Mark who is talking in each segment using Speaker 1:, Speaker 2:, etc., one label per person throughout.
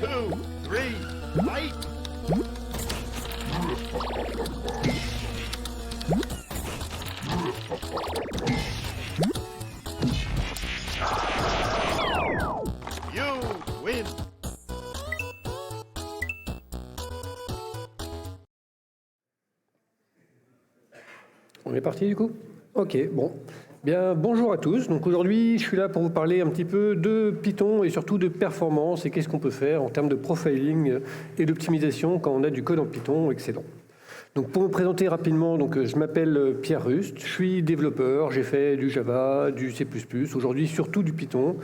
Speaker 1: 2, 3, fight! You win!
Speaker 2: On est parti du coup? Ok, bon. Bien, bonjour à tous. Donc aujourd'hui, je suis là pour vous parler un petit peu de Python et surtout de performance et qu'est-ce qu'on peut faire en termes de profiling et d'optimisation quand on a du code en Python excellent. Donc pour me présenter rapidement, je m'appelle Pierre Rust, je suis développeur, j'ai fait du Java, du C++, aujourd'hui surtout du Python.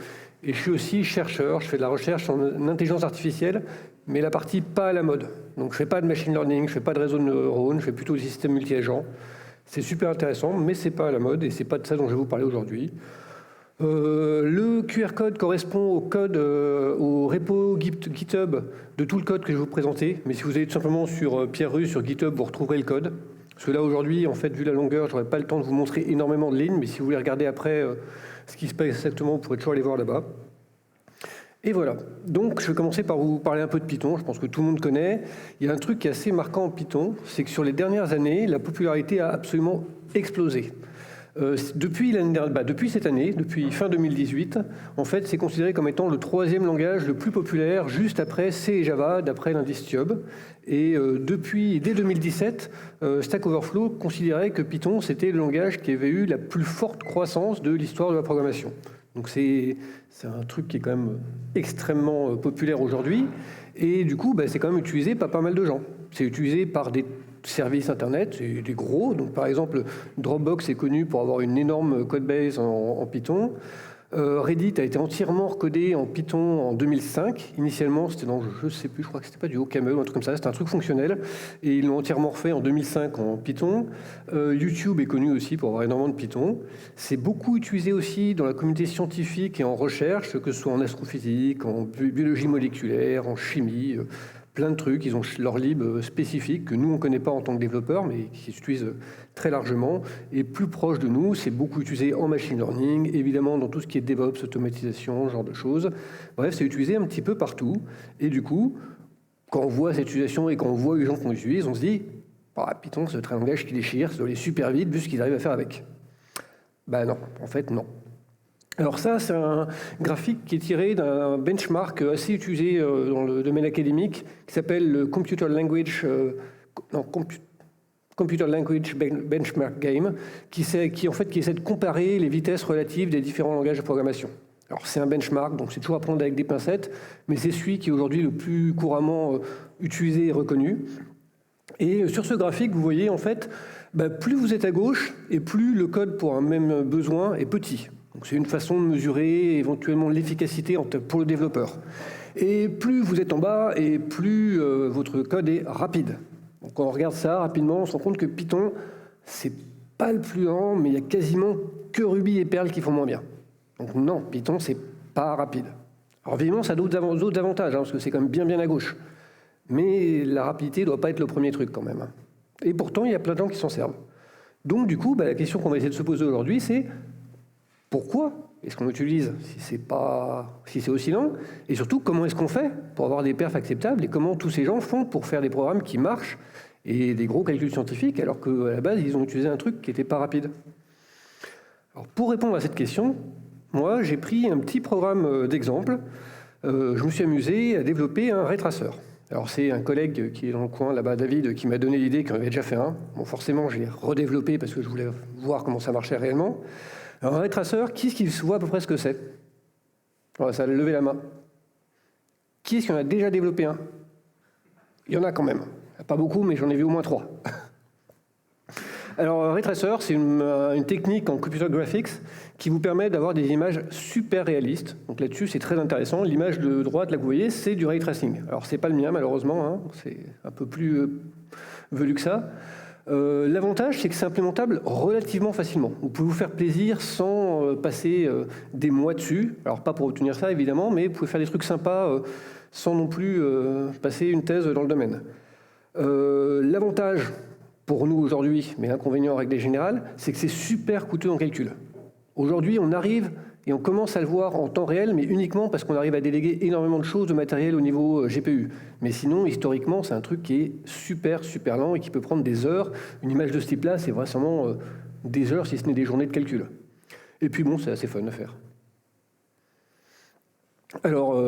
Speaker 2: Et je suis aussi chercheur, je fais de la recherche en intelligence artificielle, mais la partie pas à la mode. Donc je fais pas de machine learning, je fais pas de réseau de neurones, je fais plutôt des systèmes multi-agents. C'est super intéressant, mais c'est pas à la mode et c'est pas de ça dont je vais vous parler aujourd'hui. Le QR code correspond au repo GitHub de tout le code que je vais vous présenter. Mais si vous allez tout simplement sur Pierre Rust sur GitHub, vous retrouverez le code. Parce que là, aujourd'hui, en fait, vu la longueur, je n'aurai pas le temps de vous montrer énormément de lignes. Mais si vous voulez regarder après ce qui se passe exactement, vous pourrez toujours aller voir là-bas. Et voilà. Donc, je vais commencer par vous parler un peu de Python. Je pense que tout le monde connaît. Il y a un truc qui est assez marquant en Python, c'est que sur les dernières années, la popularité a absolument explosé. Depuis cette année, depuis fin 2018, en fait, c'est considéré comme étant le troisième langage le plus populaire, juste après C et Java, d'après l'indice TIOB. Et dès 2017, Stack Overflow considérait que Python, c'était le langage qui avait eu la plus forte croissance de l'histoire de la programmation. Donc c'est un truc qui est quand même extrêmement populaire aujourd'hui. Et du coup, c'est quand même utilisé par pas mal de gens. C'est utilisé par des services Internet, c'est des gros. Donc par exemple, Dropbox est connu pour avoir une énorme codebase en Python. Reddit a été entièrement recodé en Python en 2005. Initialement, c'était dans, je sais plus, je crois que c'était pas du OCaml ou un truc comme ça, c'était un truc fonctionnel. Et ils l'ont entièrement refait en 2005 en Python. YouTube est connu aussi pour avoir énormément de Python. C'est beaucoup utilisé aussi dans la communauté scientifique et en recherche, que ce soit en astrophysique, en biologie moléculaire, en chimie, plein de trucs. Ils ont leur lib spécifique que nous, on ne connaît pas en tant que développeurs, mais qui s'utilisent très largement. Et plus proche de nous, c'est beaucoup utilisé en machine learning, évidemment dans tout ce qui est DevOps, automatisation, ce genre de choses. Bref, c'est utilisé un petit peu partout. Et du coup, quand on voit cette utilisation et quand on voit les gens qu'on utilise, on se dit Python, c'est un langage qui déchire, ça doit aller super vite vu ce qu'ils arrivent à faire avec. Non, en fait, non. Alors ça, c'est un graphique qui est tiré d'un benchmark assez utilisé dans le domaine académique qui s'appelle le Computer Language Benchmark Game, qui essaie de comparer les vitesses relatives des différents langages de programmation. Alors c'est un benchmark, donc c'est toujours à prendre avec des pincettes, mais c'est celui qui est aujourd'hui le plus couramment utilisé et reconnu. Et sur ce graphique, vous voyez en fait, plus vous êtes à gauche et plus le code pour un même besoin est petit. Donc c'est une façon de mesurer éventuellement l'efficacité pour le développeur. Et plus vous êtes en bas et plus votre code est rapide. Donc quand on regarde ça rapidement, on se rend compte que Python, c'est pas le plus lent, mais il y a quasiment que Ruby et Perl qui font moins bien. Donc non, Python, c'est pas rapide. Alors évidemment, ça a d'autres avantages, parce que c'est quand même bien à gauche. Mais la rapidité ne doit pas être le premier truc quand même. Et pourtant, il y a plein de gens qui s'en servent. Donc du coup, la question qu'on va essayer de se poser aujourd'hui, c'est pourquoi est-ce qu'on l'utilise si c'est aussi lent? Et surtout, comment est-ce qu'on fait pour avoir des perfs acceptables? Et comment tous ces gens font pour faire des programmes qui marchent et des gros calculs scientifiques, alors qu'à la base, ils ont utilisé un truc qui n'était pas rapide? Alors, pour répondre à cette question, moi, j'ai pris un petit programme d'exemple. Je me suis amusé à développer un retraceur. Alors, c'est un collègue qui est dans le coin, là-bas, David, qui m'a donné l'idée qu'il en avait déjà fait un. Bon, forcément, je l'ai redéveloppé parce que je voulais voir comment ça marchait réellement. Alors, un retraceur, qui est-ce qui voit à peu près ce que c'est? Ça a levé la main. Qui est-ce qui en a déjà développé un? Il y en a quand même. Pas beaucoup, mais j'en ai vu au moins 3. Alors, un retraceur, c'est une technique en computer graphics qui vous permet d'avoir des images super réalistes. Donc là-dessus, c'est très intéressant. L'image de droite, là, que vous voyez, c'est du ray tracing. Alors, c'est pas le mien, malheureusement. C'est un peu plus velu que ça. L'avantage, c'est que c'est implémentable relativement facilement. Vous pouvez vous faire plaisir sans passer des mois dessus. Alors, pas pour obtenir ça, évidemment, mais vous pouvez faire des trucs sympas sans non plus passer une thèse dans le domaine. L'avantage pour nous aujourd'hui, mais l'inconvénient en règle générale, c'est que c'est super coûteux en calcul. Aujourd'hui, on arrive et on commence à le voir en temps réel, mais uniquement parce qu'on arrive à déléguer énormément de choses de matériel au niveau GPU. Mais sinon, historiquement, c'est un truc qui est super, super lent et qui peut prendre des heures. Une image de ce type-là, c'est vraiment des heures, si ce n'est des journées de calcul. Et puis bon, c'est assez fun à faire. Alors,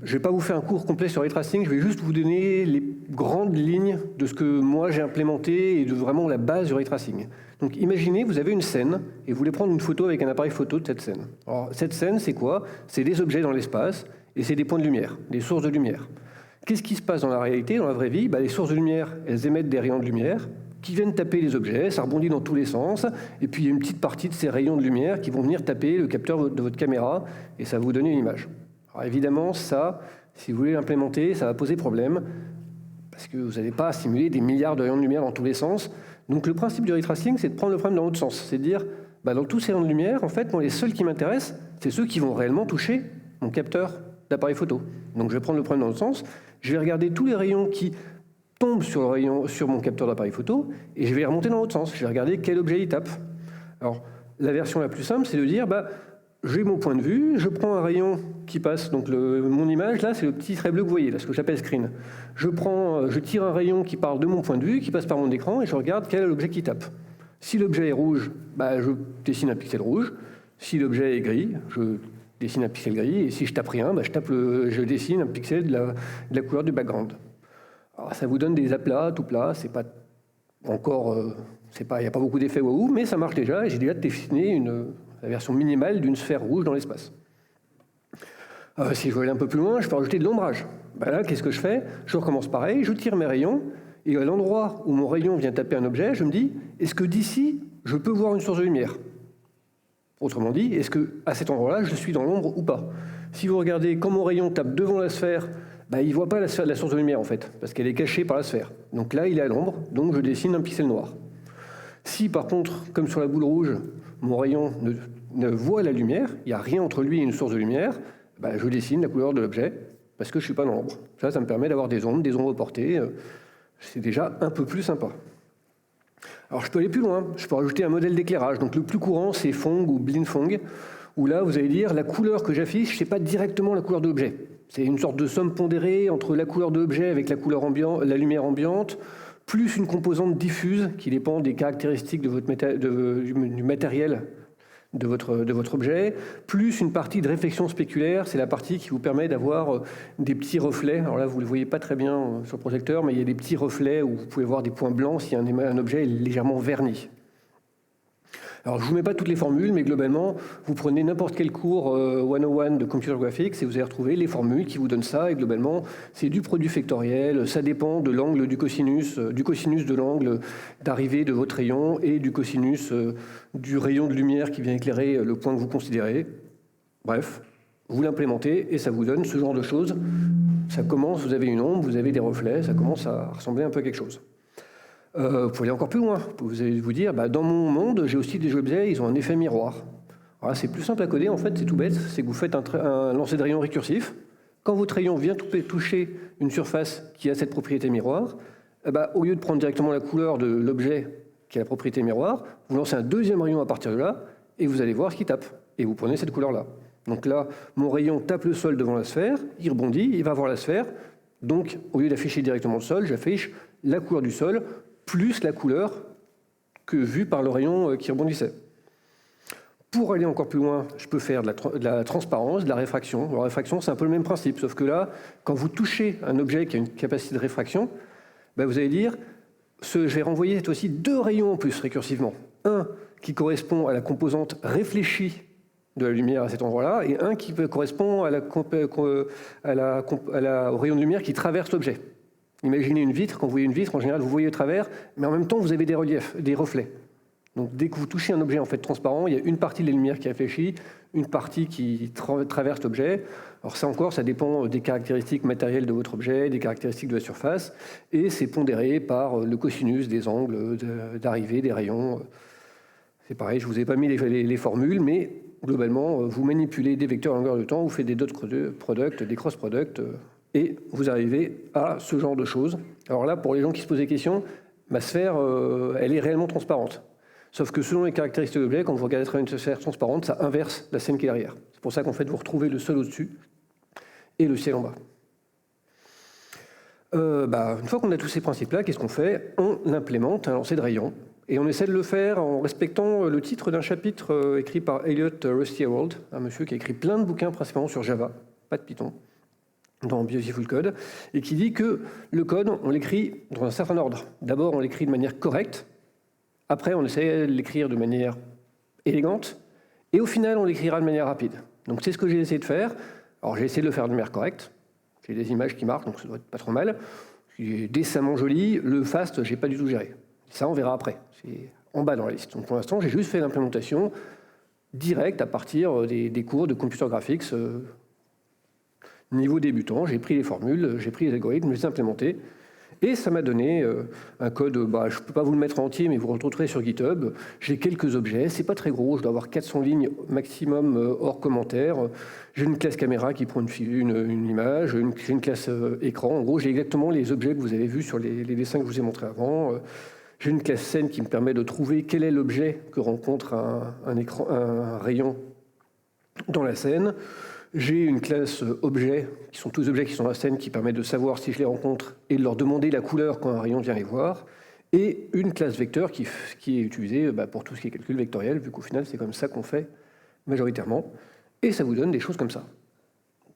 Speaker 2: je ne vais pas vous faire un cours complet sur ray tracing, je vais juste vous donner les grandes lignes de ce que moi j'ai implémenté et de vraiment la base du ray tracing. Donc imaginez, vous avez une scène et vous voulez prendre une photo avec un appareil photo de cette scène. Alors cette scène, c'est quoi? C'est des objets dans l'espace et c'est des points de lumière, des sources de lumière. Qu'est-ce qui se passe dans la réalité, dans la vraie vie? Les sources de lumière, elles émettent des rayons de lumière qui viennent taper les objets, ça rebondit dans tous les sens, et puis il y a une petite partie de ces rayons de lumière qui vont venir taper le capteur de votre caméra et ça va vous donner une image. Alors évidemment, ça, si vous voulez l'implémenter, ça va poser problème, parce que vous n'allez pas simuler des milliards de rayons de lumière dans tous les sens. Donc le principe du ray tracing, c'est de prendre le problème dans l'autre sens. C'est de dire, dans tous ces rayons de lumière, en fait, moi, les seuls qui m'intéressent, c'est ceux qui vont réellement toucher mon capteur d'appareil photo. Donc je vais prendre le problème dans l'autre sens, je vais regarder tous les rayons qui tombent sur mon capteur d'appareil photo, et je vais les remonter dans l'autre sens. Je vais regarder quel objet il tape. Alors, la version la plus simple, c'est de dire, j'ai mon point de vue, je prends un rayon qui passe, donc mon image, là, c'est le petit trait bleu que vous voyez, là, ce que j'appelle screen. Je tire un rayon qui part de mon point de vue, qui passe par mon écran, et je regarde quel est l'objet qui tape. Si l'objet est rouge, je dessine un pixel rouge. Si l'objet est gris, je dessine un pixel gris. Et si je tape rien, je dessine un pixel de la couleur du background. Alors, ça vous donne des aplats, tout plats, c'est pas encore... il n'y a pas beaucoup d'effets waouh, mais ça marche déjà, et j'ai déjà dessiné la version minimale d'une sphère rouge dans l'espace. Si je veux aller un peu plus loin, je peux rajouter de l'ombrage. Là, qu'est-ce que je fais? Je recommence pareil, je tire mes rayons, et à l'endroit où mon rayon vient taper un objet, je me dis, est-ce que d'ici, je peux voir une source de lumière? Autrement dit, est-ce qu'à cet endroit-là, je suis dans l'ombre ou pas? Si vous regardez, quand mon rayon tape devant la sphère, il ne voit pas la source de lumière, en fait, parce qu'elle est cachée par la sphère. Donc là, il est à l'ombre, donc je dessine un pixel noir. Si, par contre, comme sur la boule rouge, mon rayon ne voit la lumière, il n'y a rien entre lui et une source de lumière, je dessine la couleur de l'objet, parce que je ne suis pas dans l'ombre. Ça me permet d'avoir des ombres portées. C'est déjà un peu plus sympa. Alors je peux aller plus loin, je peux rajouter un modèle d'éclairage. Donc le plus courant, c'est Phong ou Blindfong, où là, vous allez dire, la couleur que j'affiche, ce n'est pas directement la couleur de l'objet. C'est une sorte de somme pondérée entre la couleur de l'objet avec la lumière ambiante, plus une composante diffuse qui dépend des caractéristiques de du matériel de votre objet, plus une partie de réflexion spéculaire, c'est la partie qui vous permet d'avoir des petits reflets. Alors là, vous ne le voyez pas très bien sur le projecteur, mais il y a des petits reflets où vous pouvez voir des points blancs si un objet est légèrement verni. Alors, je ne vous mets pas toutes les formules, mais globalement, vous prenez n'importe quel cours 101 de Computer Graphics et vous allez retrouver les formules qui vous donnent ça. Et globalement, c'est du produit factoriel, ça dépend de l'angle du cosinus de l'angle d'arrivée de votre rayon et du cosinus du rayon de lumière qui vient éclairer le point que vous considérez. Bref, vous l'implémentez et ça vous donne ce genre de choses. Ça commence, vous avez une ombre, vous avez des reflets, ça commence à ressembler un peu à quelque chose. Vous pouvez aller encore plus loin. Vous allez vous dire, dans mon monde, j'ai aussi des objets, ils ont un effet miroir. Alors c'est plus simple à coder, en fait, c'est tout bête. C'est que vous faites un lancer de rayon récursif. Quand votre rayon vient toucher une surface qui a cette propriété miroir, au lieu de prendre directement la couleur de l'objet qui a la propriété miroir, vous lancez un deuxième rayon à partir de là, et vous allez voir ce qui tape. Et vous prenez cette couleur-là. Donc là, mon rayon tape le sol devant la sphère, il rebondit, il va voir la sphère. Donc, au lieu d'afficher directement le sol, j'affiche la couleur du sol, plus la couleur que vue par le rayon qui rebondissait. Pour aller encore plus loin, je peux faire de la transparence, de la réfraction. La réfraction, c'est un peu le même principe, sauf que là, quand vous touchez un objet qui a une capacité de réfraction, vous allez dire, je vais renvoyer cette fois-ci 2 rayons en plus récursivement. Un qui correspond à la composante réfléchie de la lumière à cet endroit-là, et un qui correspond au rayon de lumière qui traverse l'objet. Imaginez une vitre, quand vous voyez une vitre, en général, vous voyez au travers, mais en même temps, vous avez des reliefs, des reflets. Donc, dès que vous touchez un objet en fait transparent, il y a une partie de la lumière qui réfléchit, une partie qui traverse l'objet. Alors ça encore, ça dépend des caractéristiques matérielles de votre objet, des caractéristiques de la surface, et c'est pondéré par le cosinus des angles d'arrivée des rayons. C'est pareil, je ne vous ai pas mis les formules, mais globalement, vous manipulez des vecteurs à longueur de temps, vous faites des dot products, des cross products, et vous arrivez à ce genre de choses. Alors là, pour les gens qui se posent des questions, ma sphère, elle est réellement transparente. Sauf que selon les caractéristiques de l'objet, quand vous regardez à travers une sphère transparente, ça inverse la scène qui est derrière. C'est pour ça qu'en fait, vous retrouvez le sol au-dessus et le ciel en bas. Une fois qu'on a tous ces principes-là, qu'est-ce qu'on fait? On implémente un lancer de rayons. Et on essaie de le faire en respectant le titre d'un chapitre écrit par Elliot Rusty Harold, un monsieur qui a écrit plein de bouquins, principalement sur Java, pas de Python, dans Beautiful Code, et qui dit que le code, on l'écrit dans un certain ordre. D'abord, on l'écrit de manière correcte, après, on essaie de l'écrire de manière élégante, et au final, on l'écrira de manière rapide. Donc c'est ce que j'ai essayé de faire. Alors j'ai essayé de le faire de manière correcte. J'ai des images qui marquent, donc ça doit être pas trop mal. C'est décemment joli. Le fast, j'ai pas du tout géré. Ça, on verra après. C'est en bas dans la liste. Donc pour l'instant, j'ai juste fait l'implémentation directe à partir des cours de computer graphics niveau débutant. J'ai pris les formules, j'ai pris les algorithmes, je les ai implémentés. Et ça m'a donné un code, je ne peux pas vous le mettre en entier, mais vous le retrouverez sur GitHub. J'ai quelques objets, c'est pas très gros, je dois avoir 400 lignes maximum hors commentaire. J'ai une classe caméra qui prend une image, j'ai une classe écran. En gros, j'ai exactement les objets que vous avez vus sur les dessins que je vous ai montrés avant. J'ai une classe scène qui me permet de trouver quel est l'objet que rencontre un rayon dans la scène. J'ai une classe objet, qui sont tous les objets qui sont dans la scène, qui permet de savoir si je les rencontre et de leur demander la couleur quand un rayon vient les voir. Et une classe vecteur qui est utilisée pour tout ce qui est calcul vectoriel, vu qu'au final, c'est comme ça qu'on fait majoritairement. Et ça vous donne des choses comme ça.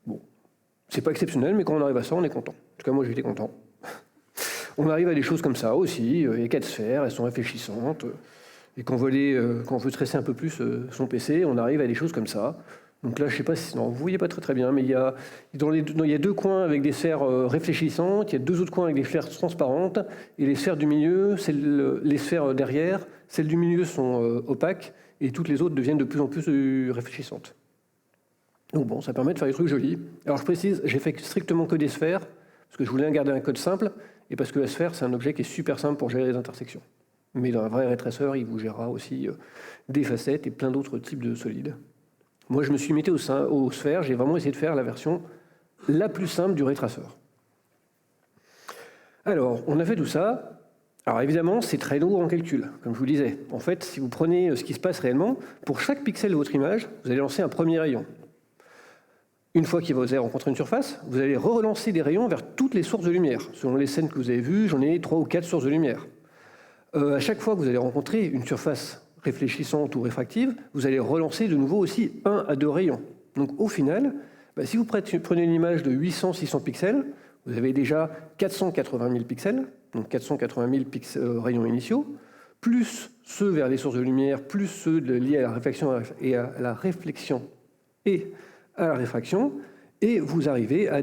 Speaker 2: Bon, c'est pas exceptionnel, mais quand on arrive à ça, on est content. En tout cas, moi, j'étais content. On arrive à des choses comme ça aussi. Il y a 4 sphères, elles sont réfléchissantes. Et quand on veut stresser un peu plus son PC, on arrive à des choses comme ça. Donc là, je ne sais pas si vous ne voyez pas très bien, mais il y a 2 coins avec des sphères réfléchissantes, il y a 2 autres coins avec des sphères transparentes, et les sphères du milieu, les sphères derrière, celles du milieu sont opaques, et toutes les autres deviennent de plus en plus réfléchissantes. Donc bon, ça permet de faire des trucs jolis. Alors je précise, j'ai fait strictement que des sphères, parce que je voulais garder un code simple, et parce que la sphère, c'est un objet qui est super simple pour gérer les intersections. Mais dans un vrai ray tracer, il vous gérera aussi des facettes et plein d'autres types de solides. Moi, je me suis limité aux sphères. J'ai vraiment essayé de faire la version la plus simple du ray tracer. Alors, on a fait tout ça. Alors évidemment, c'est très lourd en calcul, comme je vous disais. En fait, si vous prenez ce qui se passe réellement, pour chaque pixel de votre image, vous allez lancer un premier rayon. Une fois qu'il vous avez rencontré une surface, vous allez relancer des rayons vers toutes les sources de lumière. Selon les scènes que vous avez vues, j'en ai 3 ou 4 sources de lumière. À chaque fois que vous allez rencontrer une surface réfléchissante ou réfractive, vous allez relancer de nouveau aussi 1 à 2 rayons. Donc au final, si vous prenez une image de 800-600 pixels, vous avez déjà 480 000 pixels, donc 480 000 rayons initiaux, plus ceux vers les sources de lumière, plus ceux liés à la réflexion et à la réflexion et à la réfraction, et vous arrivez à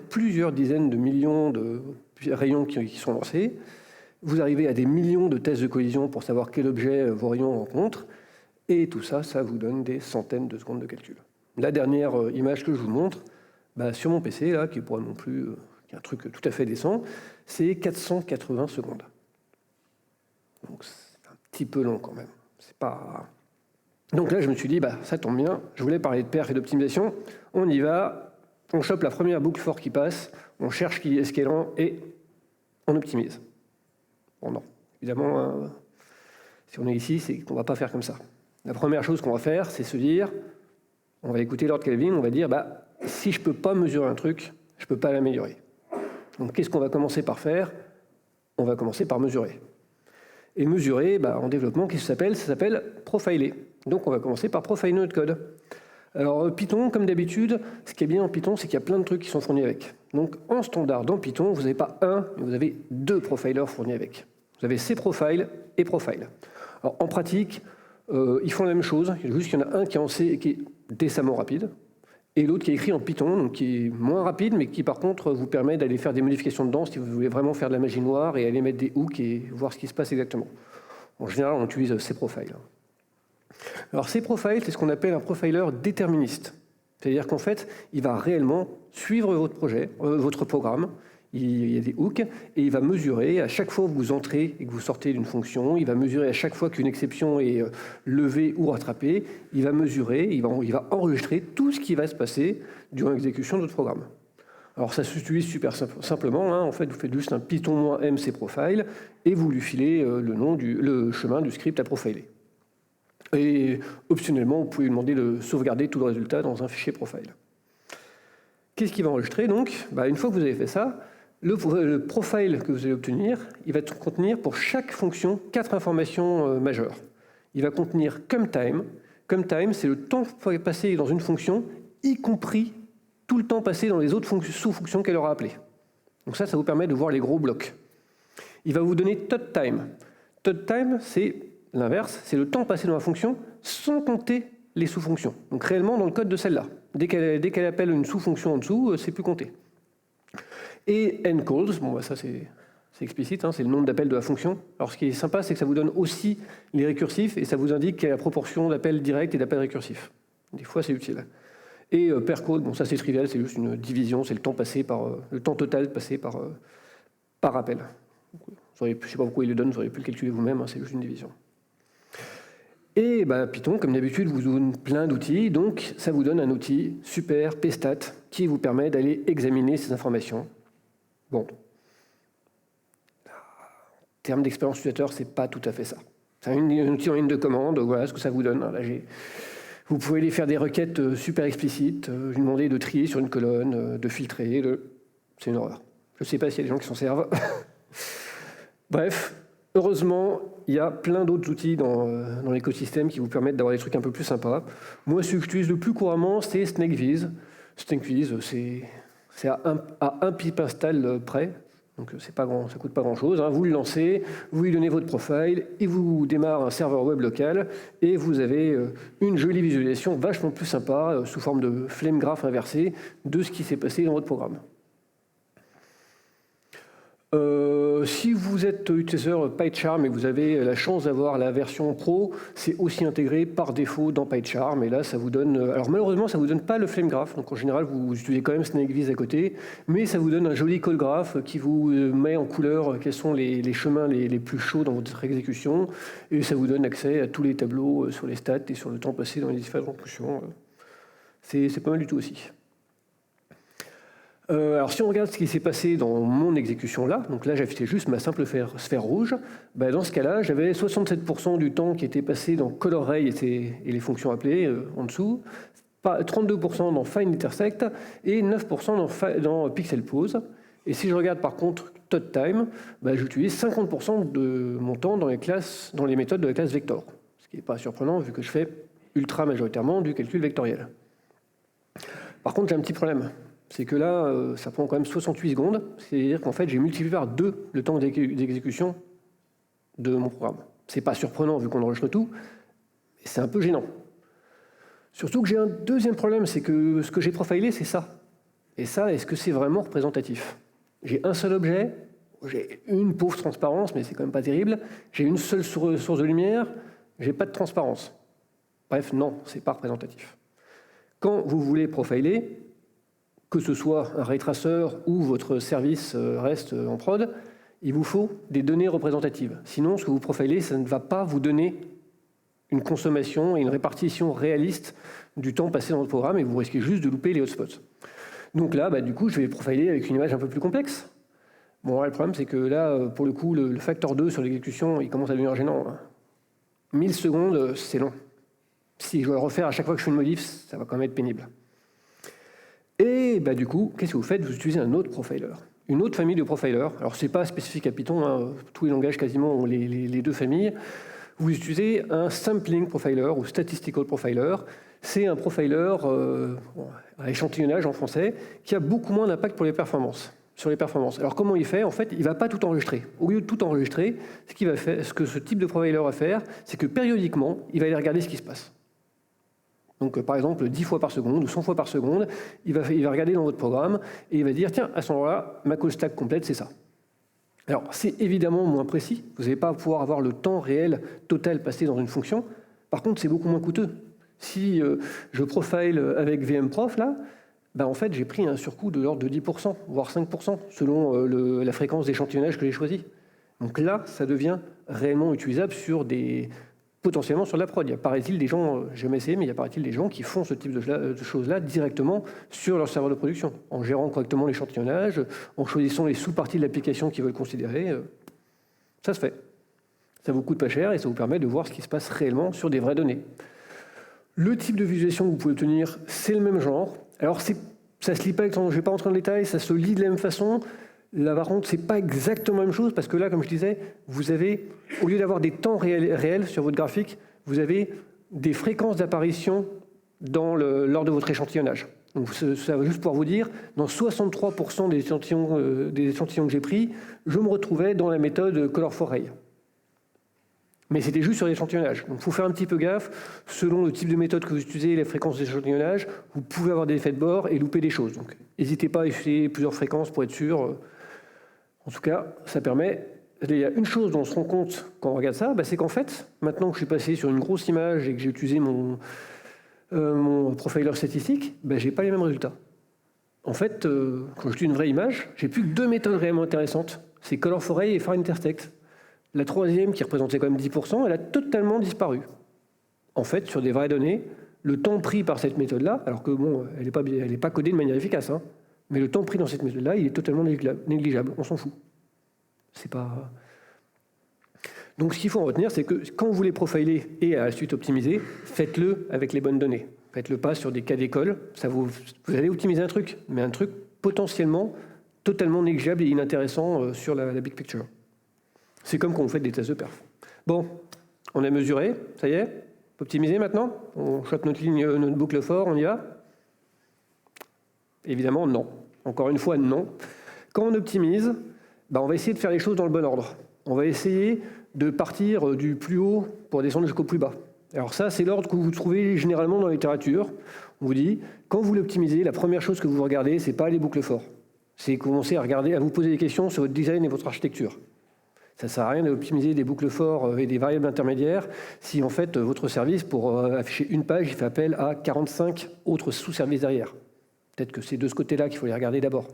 Speaker 2: plusieurs dizaines de millions de rayons qui sont lancés. Vous arrivez à des millions de tests de collision pour savoir quel objet vos rayons rencontrent. Et tout ça, ça vous donne des centaines de secondes de calcul. La dernière image que je vous montre, sur mon PC, là, qui n'est pas non plus un truc tout à fait décent, c'est 480 secondes. Donc c'est un petit peu long quand même. C'est pas... Donc là, je me suis dit, ça tombe bien, je voulais parler de perf et d'optimisation. On y va, on chope la première boucle for qui passe, on cherche ce qui est lent et on optimise. Bon, non. Évidemment, si on est ici, c'est qu'on ne va pas faire comme ça. La première chose qu'on va faire, c'est se dire, on va écouter Lord Kelvin, on va dire, si je ne peux pas mesurer un truc, je ne peux pas l'améliorer. Donc, qu'est-ce qu'on va commencer par faire? On va commencer par mesurer. Et mesurer, en développement, qu'est-ce que ça s'appelle? Ça s'appelle profiler. Donc, on va commencer par profiler notre code. Alors, Python, comme d'habitude, ce qui est bien en Python, c'est qu'il y a plein de trucs qui sont fournis avec. Donc, en standard, dans Python, vous n'avez pas un, mais vous avez 2 profilers fournis avec. Vous avez cprofile et profile. Alors, en pratique, ils font la même chose. Il y a juste qu'il y en a un qui est en C qui est décemment rapide, et l'autre qui est écrit en Python, donc qui est moins rapide, mais qui par contre vous permet d'aller faire des modifications dedans si vous voulez vraiment faire de la magie noire et aller mettre des hooks et voir ce qui se passe exactement. En général, on utilise cprofile. Alors cprofile, c'est ce qu'on appelle un profiler déterministe. C'est-à-dire qu'en fait, il va réellement suivre votre programme. Il y a des hooks, et il va mesurer à chaque fois que vous entrez et que vous sortez d'une fonction, il va mesurer à chaque fois qu'une exception est levée ou rattrapée, il va mesurer, il va enregistrer tout ce qui va se passer durant l'exécution de votre programme. Alors ça s'utilise super simplement, hein. En fait vous faites juste un Python-mcprofile et vous lui filez le chemin du script à profiler. Et optionnellement, vous pouvez lui demander de sauvegarder tout le résultat dans un fichier profile. Qu'est-ce qu'il va enregistrer donc? Une fois que vous avez fait ça, le profile que vous allez obtenir, il va contenir pour chaque fonction 4 informations majeures. Il va contenir ComeTime. ComeTime, c'est le temps passé dans une fonction, y compris tout le temps passé dans les autres sous-fonctions qu'elle aura appelées. Donc ça vous permet de voir les gros blocs. Il va vous donner ToTime. ToTime, c'est l'inverse, c'est le temps passé dans la fonction sans compter les sous-fonctions. Donc réellement dans le code de celle-là. Dès qu'elle appelle une sous-fonction en dessous, c'est plus compté. Et encalls, ça c'est explicite, hein, c'est le nombre d'appels de la fonction. Alors ce qui est sympa, c'est que ça vous donne aussi les récursifs et ça vous indique quelle est la proportion d'appels directs et d'appels récursifs. Des fois c'est utile. Et per code, ça c'est trivial, c'est juste une division, c'est le temps passé le temps total passé par appel. Je ne sais pas pourquoi il le donne, vous auriez pu le calculer vous-même, hein, c'est juste une division. Et Python, comme d'habitude, vous donne plein d'outils, donc ça vous donne un outil super pstat qui vous permet d'aller examiner ces informations. Bon, en termes d'expérience utilisateur, c'est pas tout à fait ça. C'est un outil en ligne de commande, voilà ce que ça vous donne. Là, vous pouvez aller faire des requêtes super explicites, lui demander de trier sur une colonne, de filtrer, c'est une horreur. Je ne sais pas s'il y a des gens qui s'en servent. Bref, heureusement, il y a plein d'autres outils dans l'écosystème qui vous permettent d'avoir des trucs un peu plus sympas. Moi, celui que j'utilise le plus couramment, c'est SnakeViz. SnakeViz, c'est à un pip install près. Donc ça ne coûte pas grand-chose. Hein. Vous le lancez, vous lui donnez votre profile, il vous démarre un serveur web local et vous avez une jolie visualisation vachement plus sympa sous forme de flame graph inversé de ce qui s'est passé dans votre programme. Si vous êtes utilisateur PyCharm et que vous avez la chance d'avoir la version pro, c'est aussi intégré par défaut dans PyCharm. Et là, ça vous donne. Alors malheureusement, ça ne vous donne pas le flame graph. Donc en général, vous utilisez quand même SnakeViz à côté, mais ça vous donne un joli call graph qui vous met en couleur quels sont les chemins les plus chauds dans votre exécution. Et ça vous donne accès à tous les tableaux sur les stats et sur le temps passé dans les différentes fonctions. C'est pas mal du tout aussi. Alors si on regarde ce qui s'est passé dans mon exécution là, donc là j'affichais juste ma simple sphère rouge, dans ce cas-là j'avais 67% du temps qui était passé dans ColorRay et les fonctions appelées en dessous, 32% dans FindIntersect et 9% dans PixelPose. Et si je regarde par contre ToTime, j'utilise 50% de mon temps dans les méthodes de la classe vector, ce qui n'est pas surprenant vu que je fais ultra majoritairement du calcul vectoriel. Par contre j'ai un petit problème. C'est que là, ça prend quand même 68 secondes. C'est-à-dire qu'en fait, j'ai multiplié par 2 le temps d'exécution de mon programme. C'est pas surprenant vu qu'on enregistre tout, mais c'est un peu gênant. Surtout que j'ai un deuxième problème, c'est que ce que j'ai profilé, c'est ça. Et ça, est-ce que c'est vraiment représentatif? J'ai un seul objet, j'ai une pauvre transparence, mais c'est quand même pas terrible. J'ai une seule source de lumière, j'ai pas de transparence. Bref, non, c'est pas représentatif. Quand vous voulez profiler, que ce soit un ray tracer ou votre service reste en prod, il vous faut des données représentatives. Sinon, ce que vous profilez, ça ne va pas vous donner une consommation et une répartition réaliste du temps passé dans votre programme et vous risquez juste de louper les hotspots. Donc là, du coup, je vais profiler avec une image un peu plus complexe. Bon, là, le problème, c'est que là, pour le coup, le facteur 2 sur l'exécution, il commence à devenir gênant. 1000 secondes, c'est long. Si je dois le refaire à chaque fois que je fais une modif, ça va quand même être pénible. Et du coup, qu'est-ce que vous faites? Vous utilisez un autre profiler, une autre famille de profilers. Alors, ce n'est pas spécifique à Python, hein, tous les langages quasiment ont les deux familles. Vous utilisez un sampling profiler ou statistical profiler. C'est un profiler à échantillonnage en français qui a beaucoup moins d'impact sur les performances. Alors, comment il fait? En fait, il ne va pas tout enregistrer. Au lieu de tout enregistrer, ce que ce type de profiler va faire, c'est que périodiquement, il va aller regarder ce qui se passe. Donc, par exemple, 10 fois par seconde ou 100 fois par seconde, il va regarder dans votre programme et il va dire, tiens, à ce moment-là, ma call stack complète, c'est ça. Alors, c'est évidemment moins précis. Vous n'allez pas pouvoir avoir le temps réel total passé dans une fonction. Par contre, c'est beaucoup moins coûteux. Si je profile avec VMProf, là, en fait, j'ai pris un surcoût de l'ordre de 10%, voire 5%, selon la fréquence d'échantillonnage que j'ai choisi. Donc là, ça devient réellement utilisable sur des potentiellement sur de la prod. Il y a, paraît-il, des gens, j'ai jamais essayé, mais il y a, paraît-il, des gens qui font ce type de choses-là directement sur leur serveur de production, en gérant correctement l'échantillonnage, en choisissant les sous-parties de l'application qu'ils veulent considérer. Ça se fait. Ça vous coûte pas cher et ça vous permet de voir ce qui se passe réellement sur des vraies données. Le type de visualisation que vous pouvez obtenir, c'est le même genre. Alors, ça se lit pas, je ne vais pas rentrer dans le détail, ça se lit de la même façon. Là, par contre, ce n'est pas exactement la même chose, parce que là, comme je disais, vous avez, au lieu d'avoir des temps réels sur votre graphique, vous avez des fréquences d'apparition lors de votre échantillonnage. Donc, ça va juste pouvoir vous dire, dans 63% des échantillons que j'ai pris, je me retrouvais dans la méthode Color for Ray. Mais c'était juste sur l'échantillonnage. Donc il faut faire un petit peu gaffe. Selon le type de méthode que vous utilisez, les fréquences d'échantillonnage, vous pouvez avoir des effets de bord et louper des choses. Donc n'hésitez pas à essayer plusieurs fréquences pour être sûr. En tout cas, ça permet... Il y a une chose dont on se rend compte quand on regarde ça, c'est qu'en fait, maintenant que je suis passé sur une grosse image et que j'ai utilisé mon profiler statistique, je n'ai pas les mêmes résultats. En fait, quand j'utilise une vraie image, j'ai plus que deux méthodes réellement intéressantes. C'est Color for Ray et Fine Intersect. La troisième, qui représentait quand même 10%, elle a totalement disparu. En fait, sur des vraies données, le temps pris par cette méthode-là, alors que bon, elle n'est pas codée de manière efficace, mais le temps pris dans cette méthode-là, il est totalement négligeable. On s'en fout. C'est pas... Donc ce qu'il faut en retenir, c'est que quand vous voulez profiler et à la suite optimiser, faites-le avec les bonnes données. Faites-le pas sur des cas d'école. Vous allez optimiser un truc, mais un truc potentiellement totalement négligeable et inintéressant sur la big picture. C'est comme quand on fait des tests de perf. Bon, on a mesuré, ça y est, optimisé maintenant. On chope notre ligne, notre boucle fort, on y va. Évidemment, non. Encore une fois, non. Quand on optimise, on va essayer de faire les choses dans le bon ordre. On va essayer de partir du plus haut pour descendre jusqu'au plus bas. Alors ça, c'est l'ordre que vous trouvez généralement dans la littérature. On vous dit, quand vous l'optimisez, la première chose que vous regardez, c'est pas les boucles forts. C'est commencer à vous poser des questions sur votre design et votre architecture. Ça ne sert à rien d'optimiser des boucles forts et des variables intermédiaires si en fait votre service, pour afficher une page, il fait appel à 45 autres sous-services derrière. Peut-être que c'est de ce côté-là qu'il faut les regarder d'abord.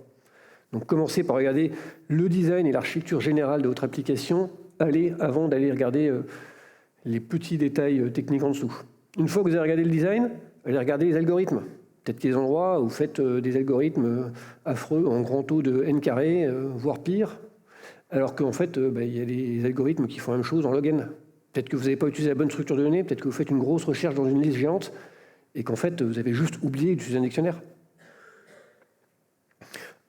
Speaker 2: Donc commencez par regarder le design et l'architecture générale de votre application avant d'aller regarder les petits détails techniques en dessous. Une fois que vous avez regardé le design, allez regarder les algorithmes. Peut-être qu'il y a des endroits où vous faites des algorithmes affreux en grand taux de n carré, voire pire. Alors qu'en fait, il y a des algorithmes qui font la même chose en log n. Peut-être que vous n'avez pas utilisé la bonne structure de données, peut-être que vous faites une grosse recherche dans une liste géante, et qu'en fait, vous avez juste oublié d'utiliser un dictionnaire.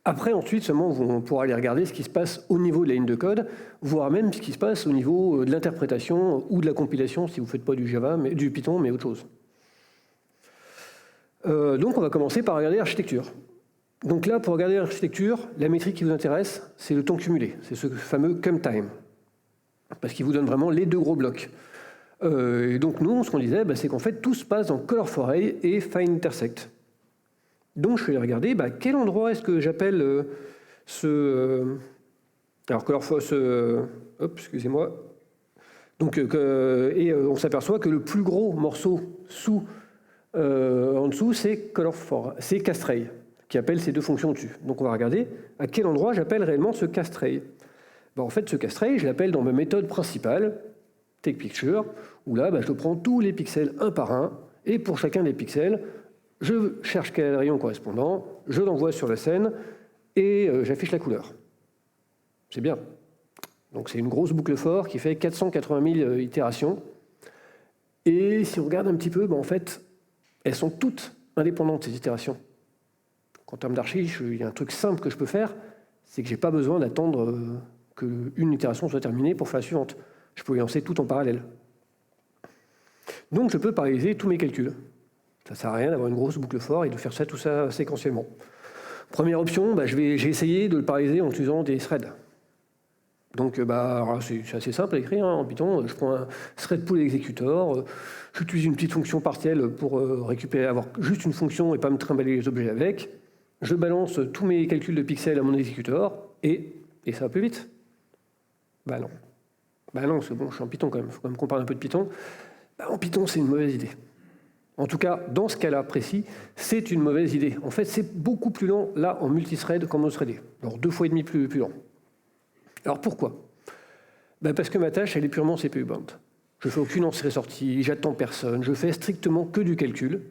Speaker 2: Après, ensuite, seulement, on pourra aller regarder ce qui se passe au niveau de la ligne de code, voire même ce qui se passe au niveau de l'interprétation ou de la compilation, si vous ne faites pas du Java, du Python, mais autre chose. Donc, on va commencer par regarder l'architecture. Donc là, pour regarder l'architecture, la métrique qui vous intéresse, c'est le temps cumulé. C'est ce fameux come time. Parce qu'il vous donne vraiment les deux gros blocs. Et donc nous, ce qu'on disait, c'est qu'en fait, tout se passe dans Color for Ray et Fine Intersect. Donc je vais aller regarder quel endroit est-ce que j'appelle alors Color for... excusez-moi. Donc, on s'aperçoit que le plus gros morceau en dessous, c'est cast-ray, qui appelle ces deux fonctions dessus. Donc on va regarder à quel endroit j'appelle réellement ce cast-ray. En fait, ce cast-ray, je l'appelle dans ma méthode principale, TakePicture, où là, je prends tous les pixels un par un, et pour chacun des pixels, je cherche quel est le rayon correspondant, je l'envoie sur la scène, et j'affiche la couleur. C'est bien. Donc c'est une grosse boucle for qui fait 480 000 itérations. Et si on regarde un petit peu, en fait, elles sont toutes indépendantes, ces itérations. En termes d'archi, il y a un truc simple que je peux faire, c'est que je n'ai pas besoin d'attendre qu'une itération soit terminée pour faire la suivante. Je peux les lancer tout en parallèle. Donc je peux paralléliser tous mes calculs. Ça ne sert à rien d'avoir une grosse boucle for et de faire tout ça séquentiellement. Première option, j'ai essayé de le paralléliser en utilisant des threads. Donc c'est assez simple à écrire en Python. Je prends un thread pool executor, j'utilise une petite fonction partielle pour avoir juste une fonction et pas me trimballer les objets avec. Je balance tous mes calculs de pixels à mon exécuteur et ça va plus vite. Non, c'est bon, je suis en Python quand même, il faut quand même qu'on parle un peu de Python. En Python, c'est une mauvaise idée. En tout cas, dans ce cas-là précis, c'est une mauvaise idée. En fait, c'est beaucoup plus lent, là, en multithread qu'en monothreadé. Alors, 2,5 fois plus lent. Alors, pourquoi ? Parce que ma tâche, elle est purement CPU bound. Je fais aucune entrée-sortie, j'attends personne, je fais strictement que du calcul.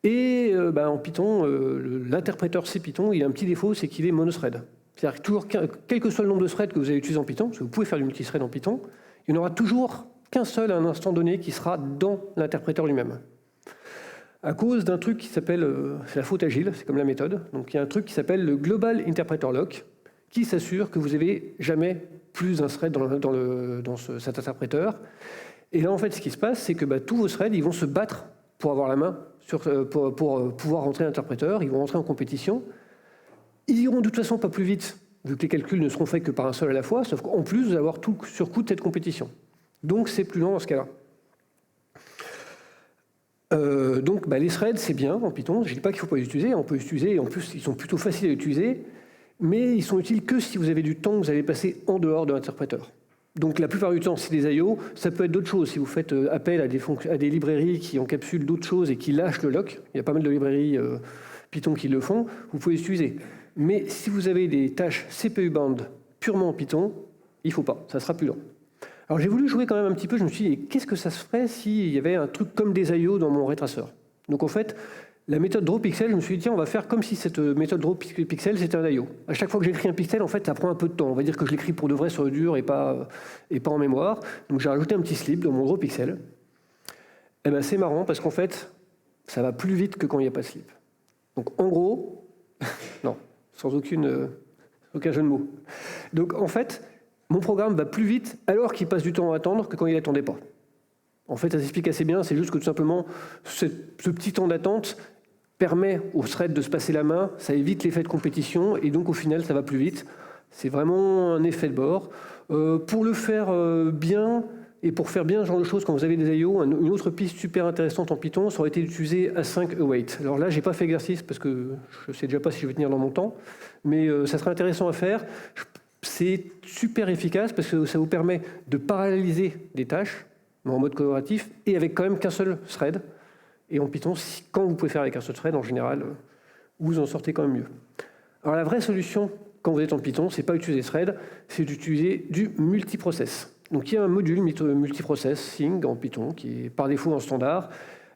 Speaker 2: Et en Python, l'interpréteur C Python, il a un petit défaut, c'est qu'il est monothread. C'est-à-dire que toujours, quel que soit le nombre de threads que vous allez utiliser en Python, parce que vous pouvez faire du multithread en Python, il n'y en aura toujours qu'un seul à un instant donné qui sera dans l'interpréteur lui-même. À cause d'un truc qui s'appelle, c'est la faute agile, c'est comme la méthode, donc il y a un truc qui s'appelle le Global Interpreter Lock, qui s'assure que vous n'avez jamais plus d'un thread dans cet interpréteur. Et là, en fait, ce qui se passe, c'est que tous vos threads, ils vont se battre pour avoir la main, pour pouvoir rentrer à l'interpréteur, ils vont rentrer en compétition. Ils iront de toute façon pas plus vite, vu que les calculs ne seront faits que par un seul à la fois, sauf qu'en plus, vous allez avoir tout le surcoût de cette compétition. Donc, c'est plus lent dans ce cas-là. Les threads, c'est bien en Python. Je ne dis pas qu'il ne faut pas les utiliser, on peut les utiliser, et en plus, ils sont plutôt faciles à utiliser, mais ils sont utiles que si vous avez du temps que vous allez passer en dehors de l'interpréteur. Donc la plupart du temps, c'est des I/O, ça peut être d'autres choses. Si vous faites appel à des librairies qui encapsulent d'autres choses et qui lâchent le lock, il y a pas mal de librairies Python qui le font, vous pouvez les utiliser. Mais si vous avez des tâches CPU-bound purement en Python, il ne faut pas, ça sera plus lent. Alors j'ai voulu jouer quand même un petit peu, je me suis dit, qu'est-ce que ça se ferait s'il y avait un truc comme des I/O dans mon retraceur? Donc en fait, la méthode drawPixel, je me suis dit, tiens, on va faire comme si cette méthode drawPixel, c'était un I/O. À chaque fois que j'écris un pixel, en fait, ça prend un peu de temps. On va dire que je l'écris pour de vrai sur le dur et pas en mémoire. Donc j'ai rajouté un petit slip dans mon drawPixel. Et ben c'est marrant parce qu'en fait, ça va plus vite que quand il n'y a pas de slip. Donc en gros, non, sans aucun jeu de mots. Donc en fait, mon programme va plus vite alors qu'il passe du temps à attendre que quand il n'attendait pas. En fait, ça s'explique assez bien, c'est juste que tout simplement, ce petit temps d'attente permet au thread de se passer la main, ça évite l'effet de compétition, et donc au final, ça va plus vite. C'est vraiment un effet de bord. Pour le faire bien, et pour faire bien ce genre de choses, quand vous avez des I/O, une autre piste super intéressante en Python, ça aurait été d'utiliser async await. Alors là, j'ai pas fait exercice, parce que je sais déjà pas si je vais tenir dans mon temps, mais ça serait intéressant à faire. C'est super efficace, parce que ça vous permet de paralléliser des tâches, en mode collaboratif, et avec quand même qu'un seul thread. Et en Python, quand vous pouvez faire avec un seul thread, en général, vous en sortez quand même mieux. Alors la vraie solution, quand vous êtes en Python, c'est pas utiliser thread, c'est d'utiliser du multiprocess. Donc il y a un module multiprocessing en Python, qui est par défaut en standard,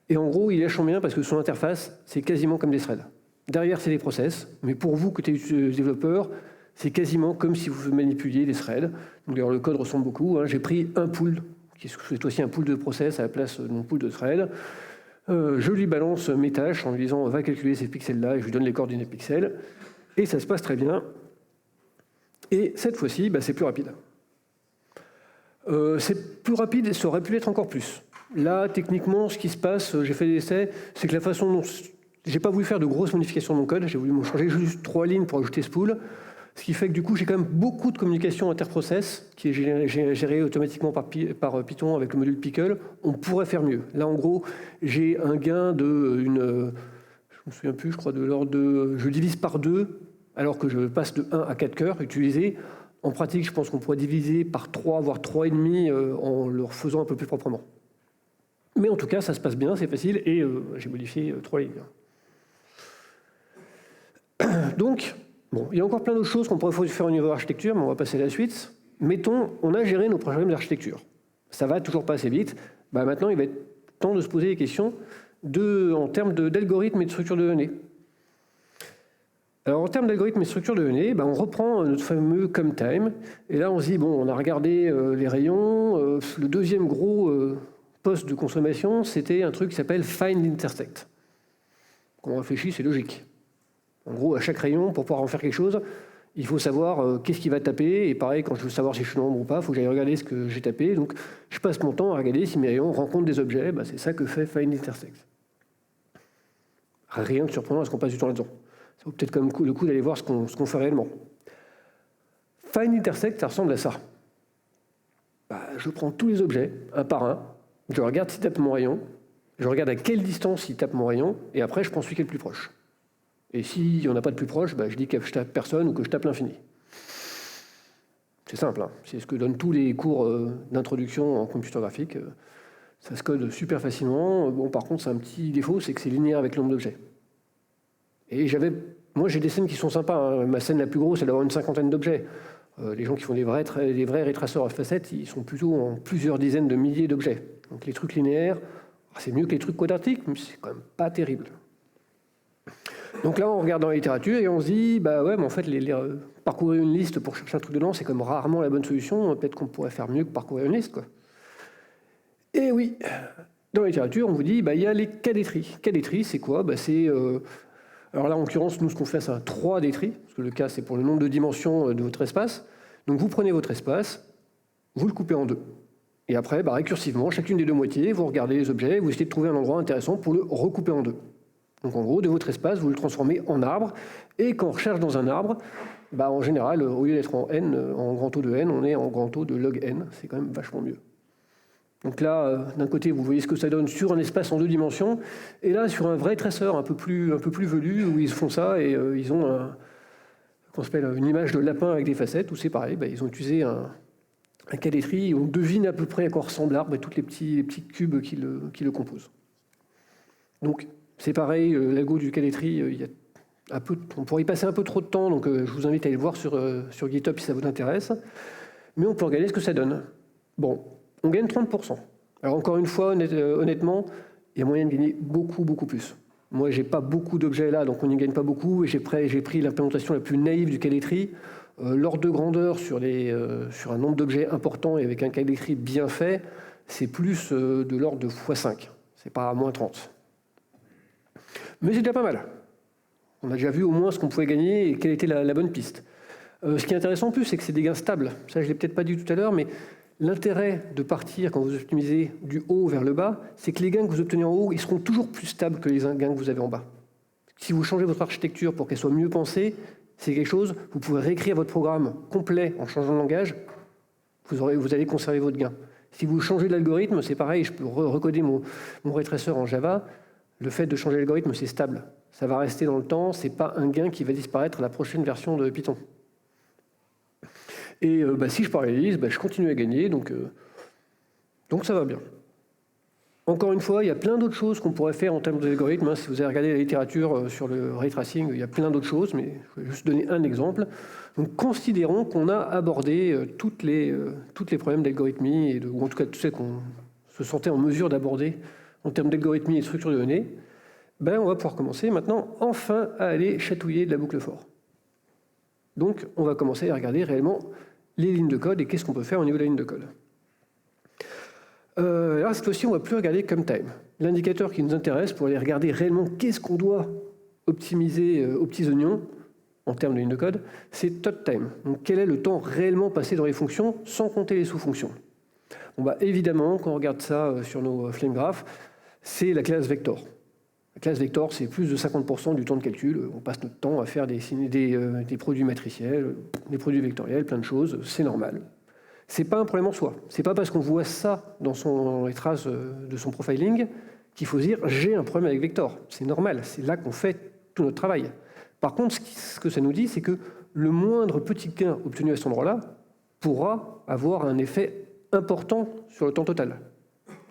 Speaker 2: et en gros, il lâche en bien parce que son interface, c'est quasiment comme des threads. Derrière, c'est des process, mais pour vous, côté développeur, c'est quasiment comme si vous manipuliez des threads. Donc d'ailleurs, le code ressemble beaucoup. J'ai pris un pool, qui est cette fois-ci un pool de process à la place de mon pool de threads. Je lui balance mes tâches en lui disant va calculer ces pixels-là et je lui donne les coordonnées pixels. Et ça se passe très bien. Et cette fois-ci, c'est plus rapide. C'est plus rapide et ça aurait pu l'être encore plus. Là, techniquement, ce qui se passe, j'ai fait des essais, c'est que la façon dont... J'ai pas voulu faire de grosses modifications de mon code, j'ai voulu changer juste 3 lignes pour ajouter ce pool. Ce qui fait que du coup, j'ai quand même beaucoup de communication interprocess qui est gérée automatiquement par Python avec le module Pickle. On pourrait faire mieux. Là, en gros, j'ai un gain je me souviens plus, je crois, de l'ordre de... Je divise par 2, alors que je passe de 1 à 4 cœurs utilisés. En pratique, je pense qu'on pourrait diviser par 3, voire 3,5 en le refaisant un peu plus proprement. Mais en tout cas, ça se passe bien, c'est facile, et j'ai modifié 3 lignes. Donc... Bon, il y a encore plein d'autres choses qu'on pourrait faire au niveau de l'architecture, mais on va passer à la suite. Mettons, on a géré nos problèmes d'architecture. Ça va toujours pas assez vite. Maintenant, il va être temps de se poser des questions en termes d'algorithmes et de structure de données. Alors, en termes d'algorithmes et de structure de données, on reprend notre fameux ComTime. Et là, on se dit, on a regardé les rayons. Le deuxième gros poste de consommation, c'était un truc qui s'appelle Find Intersect. Quand on réfléchit, c'est logique. En gros, à chaque rayon, pour pouvoir en faire quelque chose, il faut savoir qu'est-ce qui va taper. Et pareil, quand je veux savoir si je suis dans l'ombre ou pas, il faut que j'aille regarder ce que j'ai tapé. Donc, je passe mon temps à regarder si mes rayons rencontrent des objets. C'est ça que fait Find Intersect. Rien de surprenant à ce qu'on passe du temps là-dedans. Ça vaut peut-être quand même le coup d'aller voir ce qu'on fait réellement. Find Intersect, ça ressemble à ça. Je prends tous les objets, un par un. Je regarde s'ils tapent mon rayon. Je regarde à quelle distance ils tapent mon rayon. Et après, je prends celui qui est le plus proche. Et s'il n'y en a pas de plus proche, je dis que je tape personne ou que je tape l'infini. C'est simple, c'est ce que donnent tous les cours d'introduction en computer graphique. Ça se code super facilement. Par contre, c'est un petit défaut, c'est que c'est linéaire avec le nombre d'objets. Et moi, j'ai des scènes qui sont sympas. Ma scène la plus grosse, c'est d'avoir une 50aine d'objets. Les gens qui font des vrais retraceurs à facettes, ils sont plutôt en plusieurs dizaines de milliers d'objets. Donc les trucs linéaires, c'est mieux que les trucs quadratiques, mais c'est quand même pas terrible. Donc là, on regarde dans la littérature et on se dit, bah ouais, mais en fait, parcourir une liste pour chercher un truc dedans, c'est comme rarement la bonne solution. Peut-être qu'on pourrait faire mieux que parcourir une liste, quoi. Et oui, dans la littérature, on vous dit, bah, il y a les K-D-Tri. K-D-Tri, c'est quoi? Alors là, en l'occurrence, nous, ce qu'on fait, c'est un 3-D-Tri, parce que le K, c'est pour le nombre de dimensions de votre espace. Donc vous prenez votre espace, vous le coupez en deux. Et après, récursivement, chacune des deux moitiés, vous regardez les objets, vous essayez de trouver un endroit intéressant pour le recouper en deux. Donc en gros, de votre espace, vous le transformez en arbre. Et quand on recherche dans un arbre, en général, au lieu d'être en n, en grand taux de n, on est en grand taux de log n. C'est quand même vachement mieux. Donc là, d'un côté, vous voyez ce que ça donne sur un espace en 2 dimensions. Et là, sur un vrai traceur un peu plus velu, où ils font ça et ils ont une image de lapin avec des facettes, où c'est pareil, ils ont utilisé un K-D-Tri et on devine à peu près à quoi ressemble l'arbre et tous les petits cubes qui le composent. Donc, c'est pareil, l'algo du K-D-Tri, on pourrait y passer un peu trop de temps, donc je vous invite à aller le voir sur GitHub si ça vous intéresse. Mais on peut regarder ce que ça donne. Bon, on gagne 30%. Alors encore une fois, honnêtement, il y a moyen de gagner beaucoup, beaucoup plus. Moi, j'ai pas beaucoup d'objets là, donc on n'y gagne pas beaucoup, et j'ai pris l'implémentation la plus naïve du K-D-Tri. L'ordre de grandeur sur un nombre d'objets important et avec un K-D-Tri bien fait, c'est plus de l'ordre de x5. C'est pas à moins 30. Mais c'est déjà pas mal. On a déjà vu au moins ce qu'on pouvait gagner et quelle était la bonne piste. Ce qui est intéressant en plus, c'est que c'est des gains stables. Ça, je ne l'ai peut-être pas dit tout à l'heure, mais l'intérêt de partir quand vous optimisez du haut vers le bas, c'est que les gains que vous obtenez en haut, ils seront toujours plus stables que les gains que vous avez en bas. Si vous changez votre architecture pour qu'elle soit mieux pensée, c'est quelque chose, vous pouvez réécrire votre programme complet en changeant de langage, vous allez conserver votre gain. Si vous changez l'algorithme, c'est pareil, je peux recoder mon ray tracer en Java. Le fait de changer l'algorithme, c'est stable. Ça va rester dans le temps, ce n'est pas un gain qui va disparaître à la prochaine version de Python. Et si je parallélise, je continue à gagner, donc ça va bien. Encore une fois, il y a plein d'autres choses qu'on pourrait faire en termes d'algorithmes. Si vous avez regardé la littérature sur le ray tracing, il y a plein d'autres choses, mais je vais juste donner un exemple. Donc, considérons qu'on a abordé toutes les problèmes d'algorithmie, ou en tout cas tous ceux qu'on se sentait en mesure d'aborder en termes d'algorithmie et de structure de données. On va pouvoir commencer maintenant, enfin, à aller chatouiller de la boucle for. Donc, on va commencer à regarder réellement les lignes de code et qu'est-ce qu'on peut faire au niveau de la ligne de code. Alors, cette fois-ci, on ne va plus regarder come time. L'indicateur qui nous intéresse pour aller regarder réellement qu'est-ce qu'on doit optimiser aux petits oignons en termes de ligne de code, c'est tot time. Donc, quel est le temps réellement passé dans les fonctions sans compter les sous-fonctions. Évidemment, quand on regarde ça sur nos flame graphs, c'est la classe vector. La classe vector, c'est plus de 50% du temps de calcul. On passe notre temps à faire des produits matriciels, des produits vectoriels, plein de choses, c'est normal. Ce n'est pas un problème en soi. Ce n'est pas parce qu'on voit ça dans les traces de son profiling qu'il faut se dire « j'ai un problème avec vector ». C'est normal, c'est là qu'on fait tout notre travail. Par contre, ce que ça nous dit, c'est que le moindre petit gain obtenu à cet endroit-là pourra avoir un effet important sur le temps total.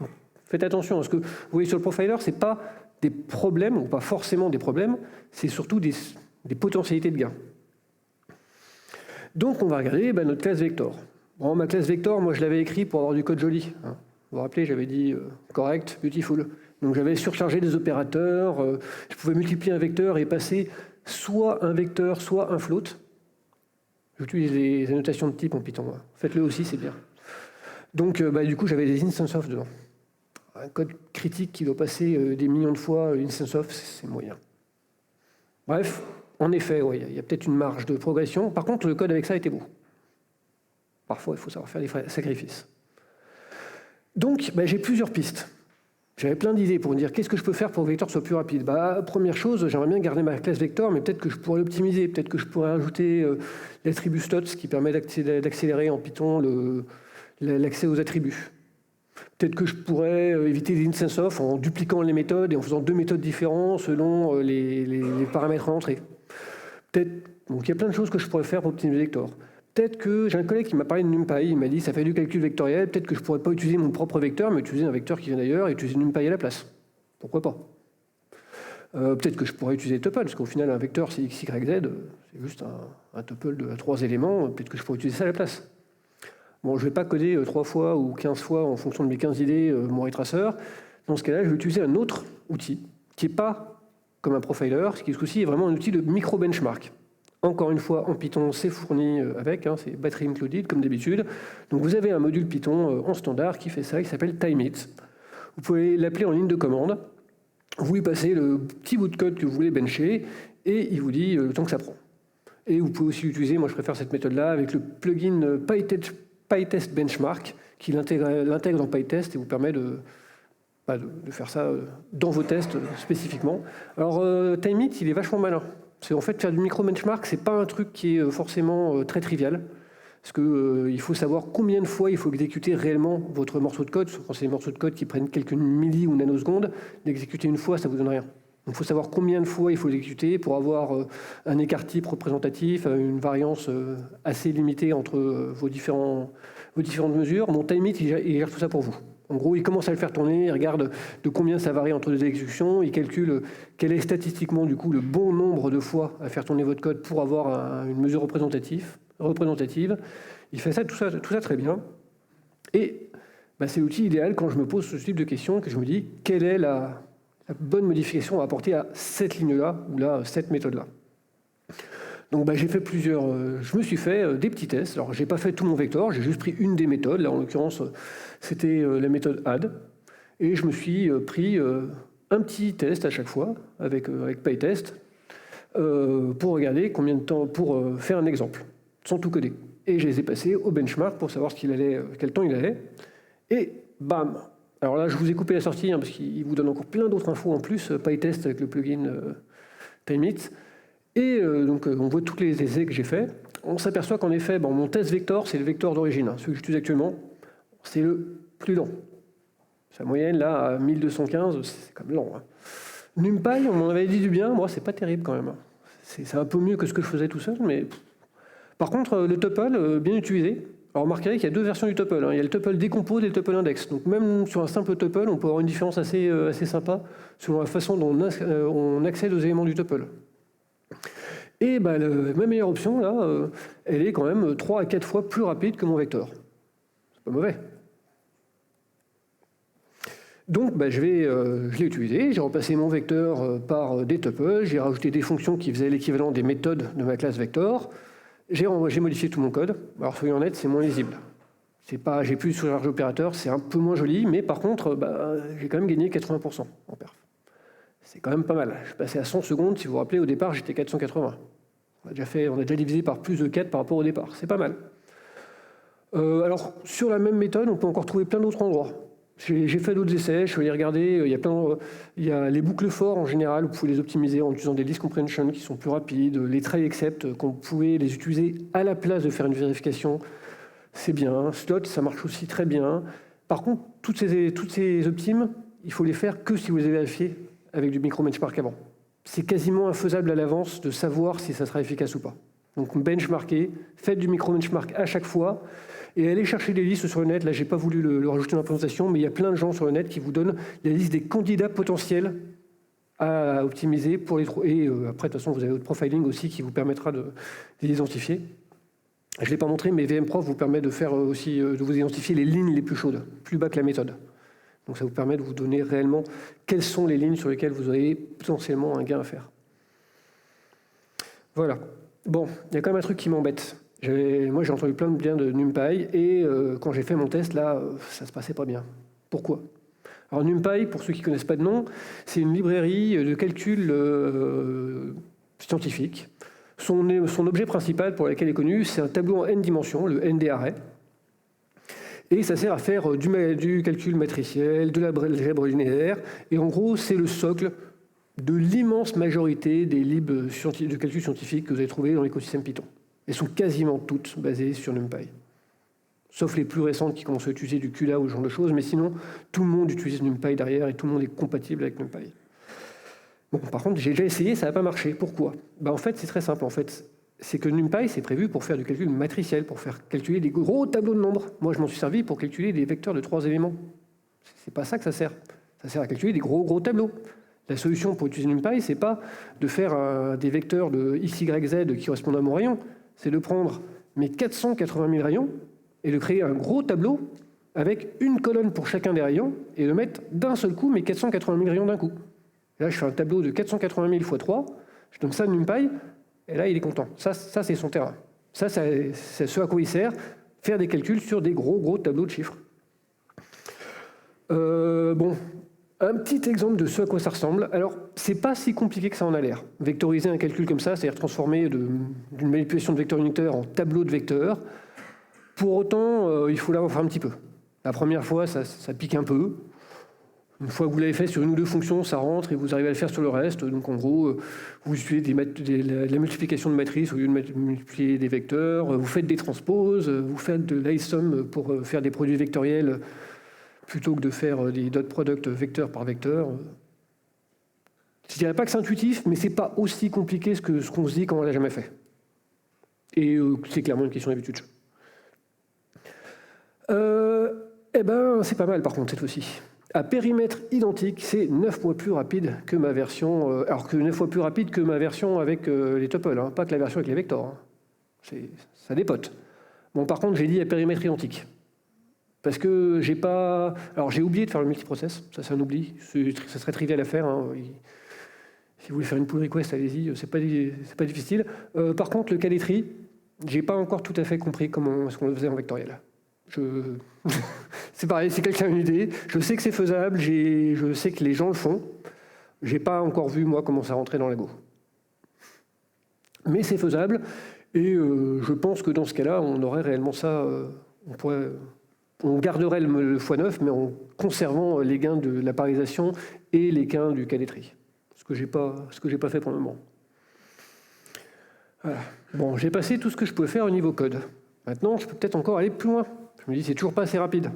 Speaker 2: Donc, faites attention, parce que vous voyez sur le profiler, ce n'est pas des problèmes, ou pas forcément des problèmes, c'est surtout des potentialités de gain. Donc on va regarder notre classe vector. Bon, ma classe vector, moi je l'avais écrit pour avoir du code joli. Vous vous rappelez, j'avais dit correct, beautiful. Donc j'avais surchargé des opérateurs, je pouvais multiplier un vecteur et passer soit un vecteur, soit un float. J'utilise les annotations de type en Python. Faites-le aussi, c'est bien. Donc du coup, j'avais des instance of dedans. Un code critique qui doit passer des millions de fois instance of, c'est moyen. Bref, en effet, il y a peut-être une marge de progression. Par contre, le code avec ça était beau. Parfois, il faut savoir faire des sacrifices. Donc, j'ai plusieurs pistes. J'avais plein d'idées pour me dire qu'est-ce que je peux faire pour que le vecteur soit plus rapide. Première chose, j'aimerais bien garder ma classe vector, mais peut-être que je pourrais l'optimiser. Peut-être que je pourrais ajouter l'attribut stots qui permet d'accélérer en Python l'accès aux attributs. Peut-être que je pourrais éviter les instance of en dupliquant les méthodes et en faisant deux méthodes différentes selon les paramètres à l'entrée. Donc il y a plein de choses que je pourrais faire pour optimiser le vector. Peut-être que j'ai un collègue qui m'a parlé de NumPy, il m'a dit ça fait du calcul vectoriel, peut-être que je ne pourrais pas utiliser mon propre vecteur, mais utiliser un vecteur qui vient d'ailleurs et utiliser NumPy à la place. Pourquoi pas? Peut-être que je pourrais utiliser tuple, parce qu'au final, un vecteur, c'est x, y, z, c'est juste un tuple de 3 éléments. Peut-être que je pourrais utiliser ça à la place. Bon, je ne vais pas coder 3 fois ou 15 fois en fonction de mes 15 idées mon retraceur. Dans ce cas-là, je vais utiliser un autre outil qui n'est pas comme un profiler, ce qui est vraiment un outil de micro-benchmark. Encore une fois, en Python, c'est fourni avec, c'est battery included, comme d'habitude. Donc vous avez un module Python en standard qui fait ça, qui s'appelle timeit. Vous pouvez l'appeler en ligne de commande. Vous lui passez le petit bout de code que vous voulez bencher, et il vous dit le temps que ça prend. Et vous pouvez aussi l'utiliser, moi je préfère cette méthode-là, avec le plugin PyTest Benchmark, qui l'intègre dans PyTest et vous permet de faire ça dans vos tests spécifiquement. Alors, timeit, il est vachement malin. C'est en fait faire du micro-benchmark, c'est pas un truc qui est forcément très trivial. Parce qu'il faut savoir combien de fois il faut exécuter réellement votre morceau de code. Quand c'est des morceaux de code qui prennent quelques milli ou nanosecondes, d'exécuter une fois, ça ne vous donne rien. Donc il faut savoir combien de fois il faut l'exécuter pour avoir un écart type représentatif, une variance assez limitée entre vos différentes mesures. Mon timeit, il gère tout ça pour vous. En gros, il commence à le faire tourner, il regarde de combien ça varie entre deux exécutions, il calcule quel est statistiquement du coup le bon nombre de fois à faire tourner votre code pour avoir une mesure représentative. Il fait tout ça très bien. Et c'est l'outil idéal quand je me pose ce type de questions, que je me dis quelle est la bonne modification à apporter à cette ligne-là ou là, cette méthode-là. Donc j'ai fait je me suis fait des petits tests. Alors j'ai pas fait tout mon vecteur, j'ai juste pris une des méthodes. Là en l'occurrence c'était la méthode add. Et je me suis pris un petit test à chaque fois avec PyTest pour regarder combien de temps, pour faire un exemple, sans tout coder. Et je les ai passés au benchmark pour savoir quel temps il allait. Et bam! Alors là je vous ai coupé la sortie parce qu'il vous donne encore plein d'autres infos en plus, PyTest avec le plugin timeit. Et donc, on voit tous les essais que j'ai faits. On s'aperçoit qu'en effet, mon test vector, c'est le vecteur d'origine. Celui que j'utilise actuellement, c'est le plus lent. Sa moyenne, là, à 1215, c'est quand même lent. NumPy, on m'en avait dit du bien. Moi, c'est pas terrible quand même. C'est un peu mieux que ce que je faisais tout seul. Mais par contre, le tuple, bien utilisé. Alors, remarquez qu'il y a deux versions du tuple. Il y a le tuple décompose et le tuple index. Donc, même sur un simple tuple, on peut avoir une différence assez sympa selon la façon dont on accède aux éléments du tuple. Et ma meilleure option, là, elle est quand même 3 à 4 fois plus rapide que mon vecteur. C'est pas mauvais. Donc, je l'ai utilisé, j'ai remplacé mon vecteur par des tuples, j'ai rajouté des fonctions qui faisaient l'équivalent des méthodes de ma classe vector, j'ai modifié tout mon code. Alors, soyons honnêtes, c'est moins lisible. J'ai plus de surcharge opérateur, c'est un peu moins joli, mais par contre, j'ai quand même gagné 80% en perf. C'est quand même pas mal. Je suis passé à 100 secondes. Si vous vous rappelez, au départ, j'étais 480. On a déjà divisé par plus de 4 par rapport au départ. C'est pas mal. Alors, sur la même méthode, on peut encore trouver plein d'autres endroits. J'ai fait d'autres essais, je suis allé regarder. Il y a les boucles for en général, vous pouvez les optimiser en utilisant des list comprehension qui sont plus rapides. Les try except, qu'on pouvait les utiliser à la place de faire une vérification, c'est bien. Slot, ça marche aussi très bien. Par contre, toutes ces optimes, il faut les faire que si vous les avez vérifiées avec du micro-benchmark avant. C'est quasiment infaisable à l'avance de savoir si ça sera efficace ou pas. Donc benchmarkez, faites du micro-benchmark à chaque fois et allez chercher des listes sur le net. Là, j'ai pas voulu le rajouter dans la présentation, mais il y a plein de gens sur le net qui vous donnent la liste des candidats potentiels à optimiser pour et après, de toute façon, vous avez votre profiling aussi qui vous permettra de les identifier. Je ne l'ai pas montré, mais VMProf vous permet de faire aussi de vous identifier les lignes les plus chaudes, plus bas que la méthode. Donc ça vous permet de vous donner réellement quelles sont les lignes sur lesquelles vous aurez potentiellement un gain à faire. Voilà. Bon, il y a quand même un truc qui m'embête. Moi, j'ai entendu plein de bien de NumPy et quand j'ai fait mon test, là, ça se passait pas bien. Pourquoi ? Alors NumPy, pour ceux qui ne connaissent pas de nom, c'est une librairie de calcul scientifique. Son objet principal pour lequel il est connu, c'est un tableau en n dimensions, le NDArray. Et ça sert à faire du calcul matriciel, de l'algèbre linéaire. Et en gros, c'est le socle de l'immense majorité des libres de calcul scientifique que vous avez trouvés dans l'écosystème Python. Elles sont quasiment toutes basées sur NumPy. Sauf les plus récentes qui commencent à utiliser du CUDA ou ce genre de choses. Mais sinon, tout le monde utilise NumPy derrière et tout le monde est compatible avec NumPy. Bon, par contre, j'ai déjà essayé, ça n'a pas marché. Pourquoi ? En fait, c'est très simple. En fait, c'est que NumPy, c'est prévu pour faire du calcul matriciel, pour faire calculer des gros tableaux de nombres. Moi, je m'en suis servi pour calculer des vecteurs de 3 éléments. C'est pas ça que ça sert. Ça sert à calculer des gros tableaux. La solution pour utiliser NumPy, c'est pas de faire des vecteurs de x, y, z qui correspondent à mon rayon, c'est de prendre mes 480 000 rayons et de créer un gros tableau avec une colonne pour chacun des rayons et de mettre d'un seul coup mes 480 000 rayons d'un coup. Et là, je fais un tableau de 480 000 x 3, je donne ça à NumPy, et là, il est content. Ça c'est son terrain. Ça, c'est ce à quoi il sert, faire des calculs sur des gros tableaux de chiffres. Bon, un petit exemple de ce à quoi ça ressemble. Alors, c'est pas si compliqué que ça en a l'air. Vectoriser un calcul comme ça, c'est-à-dire transformer d'une manipulation de vecteurs unitaires en tableau de vecteurs. Pour autant, il faut l'avoir fait un petit peu. La première fois, ça pique un peu. Une fois que vous l'avez fait sur une ou deux fonctions, ça rentre et vous arrivez à le faire sur le reste. Donc en gros, vous utilisez la multiplication de matrices au lieu de multiplier des vecteurs, vous faites des transposes, vous faites de l'ISUM pour faire des produits vectoriels plutôt que de faire des dot product vecteur par vecteur. Je ne dirais pas que c'est intuitif, mais ce n'est pas aussi compliqué ce qu'on se dit quand on ne l'a jamais fait. Et c'est clairement une question d'habitude. Eh ben, c'est pas mal par contre cette fois-ci. À périmètre identique, c'est 9 fois plus rapide que ma version. Alors que 9 fois plus rapide que ma version avec les tuples, hein, pas que la version avec les vecteurs. Hein. Ça dépote. Bon, par contre, j'ai dit à périmètre identique. Parce que j'ai pas. Alors, j'ai oublié de faire le multiprocess. Ça, c'est un oubli. Ça serait trivial à faire. Hein. Si vous voulez faire une pull request, allez-y. C'est pas difficile. Par contre, le calétrie, j'ai pas encore tout à fait compris comment est-ce qu'on le faisait en vectoriel. C'est pareil, si quelqu'un a une idée, je sais que c'est faisable, je sais que les gens le font. J'ai pas encore vu, moi, comment ça rentrait dans la Go. Mais c'est faisable, et je pense que dans ce cas-là, on aurait réellement ça, on garderait le x9, mais en conservant les gains de la parisation et les gains du calétrie. Ce que j'ai pas fait pour le moment. Voilà. Bon, j'ai passé tout ce que je pouvais faire au niveau code. Maintenant, je peux peut-être encore aller plus loin. Je me dis, c'est toujours pas assez rapide.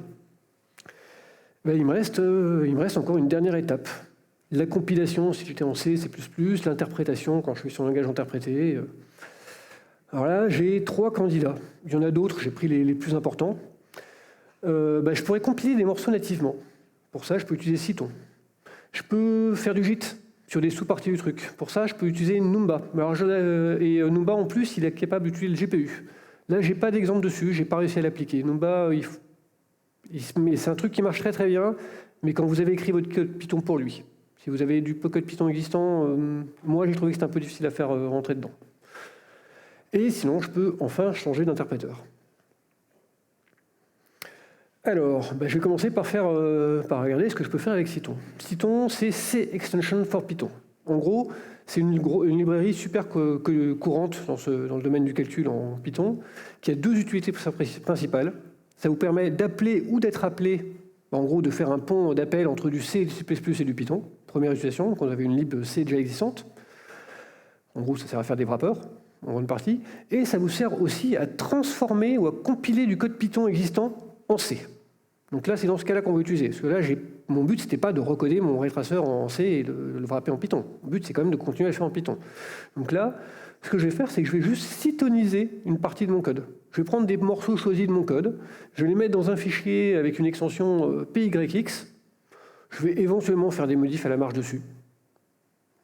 Speaker 2: Ben, il me reste encore une dernière étape. La compilation, si j'étais en C, C++, l'interprétation, quand je suis sur un langage interprété. Alors là, j'ai 3 candidats. Il y en a d'autres, j'ai pris les plus importants. Ben, je pourrais compiler des morceaux nativement. Pour ça, je peux utiliser Cython. Je peux faire du JIT sur des sous-parties du truc. Pour ça, je peux utiliser Numba. Alors, et Numba, en plus, il est capable d'utiliser le GPU. Là, j'ai pas d'exemple dessus, j'ai pas réussi à l'appliquer. Numba, c'est un truc qui marche très bien, mais quand vous avez écrit votre code Python pour lui, si vous avez du code Python existant, moi j'ai trouvé que c'était un peu difficile à faire rentrer dedans. Et sinon, je peux enfin changer d'interpréteur. Alors, je vais commencer par regarder ce que je peux faire avec Cython. Cython, c'est C Extension for Python. En gros, c'est une librairie super courante dans le domaine du calcul en Python, qui a 2 utilités principales. Ça vous permet d'appeler ou d'être appelé, en gros de faire un pont d'appel entre du C, du C++ et du Python. Première utilisation, donc on avait une lib C déjà existante. En gros, ça sert à faire des wrappers, en grande partie. Et ça vous sert aussi à transformer ou à compiler du code Python existant en C. Donc là, c'est dans ce cas-là qu'on va utiliser. Parce que là, mon but, c'était pas de recoder mon ray tracer en C et de le wrapper en Python. Mon but, c'est quand même de continuer à le faire en Python. Donc là, ce que je vais faire, c'est que je vais juste cythoniser une partie de mon code. Je vais prendre des morceaux choisis de mon code, je vais les mettre dans un fichier avec une extension PYX. Je vais éventuellement faire des modifs à la marge dessus.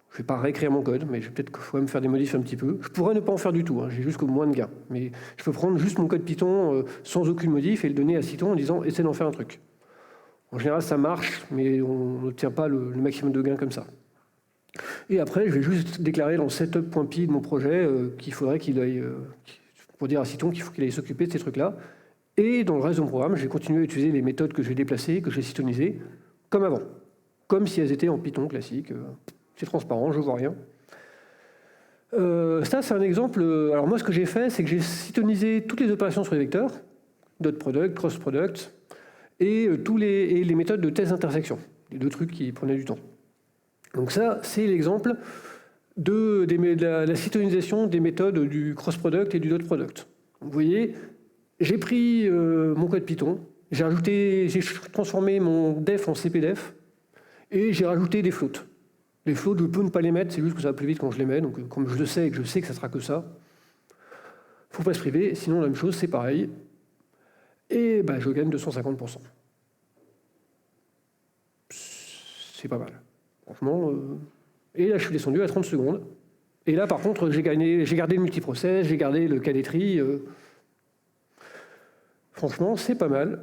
Speaker 2: Je ne vais pas réécrire mon code, mais je vais peut-être quand même faire des modifs un petit peu. Je pourrais ne pas en faire du tout, hein, j'ai juste moins de gains. Mais je peux prendre juste mon code Python sans aucune modif et le donner à Cython en disant « essaie d'en faire un truc ». En général, ça marche, mais on n'obtient pas le maximum de gains comme ça. Et après, je vais juste déclarer dans setup.py de mon projet qu'il faudrait qu'il aille, pour dire à Cython qu'il faut qu'il aille s'occuper de ces trucs-là. Et dans le reste de mon programme, je vais continuer à utiliser les méthodes que j'ai déplacées, que j'ai cythonisées, comme avant. Comme si elles étaient en Python classique. C'est transparent, je ne vois rien. Ça, c'est un exemple. Alors moi, ce que j'ai fait, c'est que j'ai cythonisé toutes les opérations sur les vecteurs, dot product, cross product, et les méthodes de test d'intersection, les 2 trucs qui prenaient du temps. Donc ça, c'est l'exemple de la cythonisation des méthodes du cross product et du dot product. Vous voyez, j'ai pris mon code Python, j'ai transformé mon def en cpdef, et j'ai rajouté des floats. Les floats, je peux ne pas les mettre, c'est juste que ça va plus vite quand je les mets, donc comme je le sais et que je sais que ça sera que ça, il ne faut pas se priver, sinon la même chose, c'est pareil. Et je gagne 250%. C'est pas mal. Franchement, et là, je suis descendu à 30 secondes. Et là, par contre, j'ai gardé le multiprocess, j'ai gardé le calétrie. Franchement, c'est pas mal.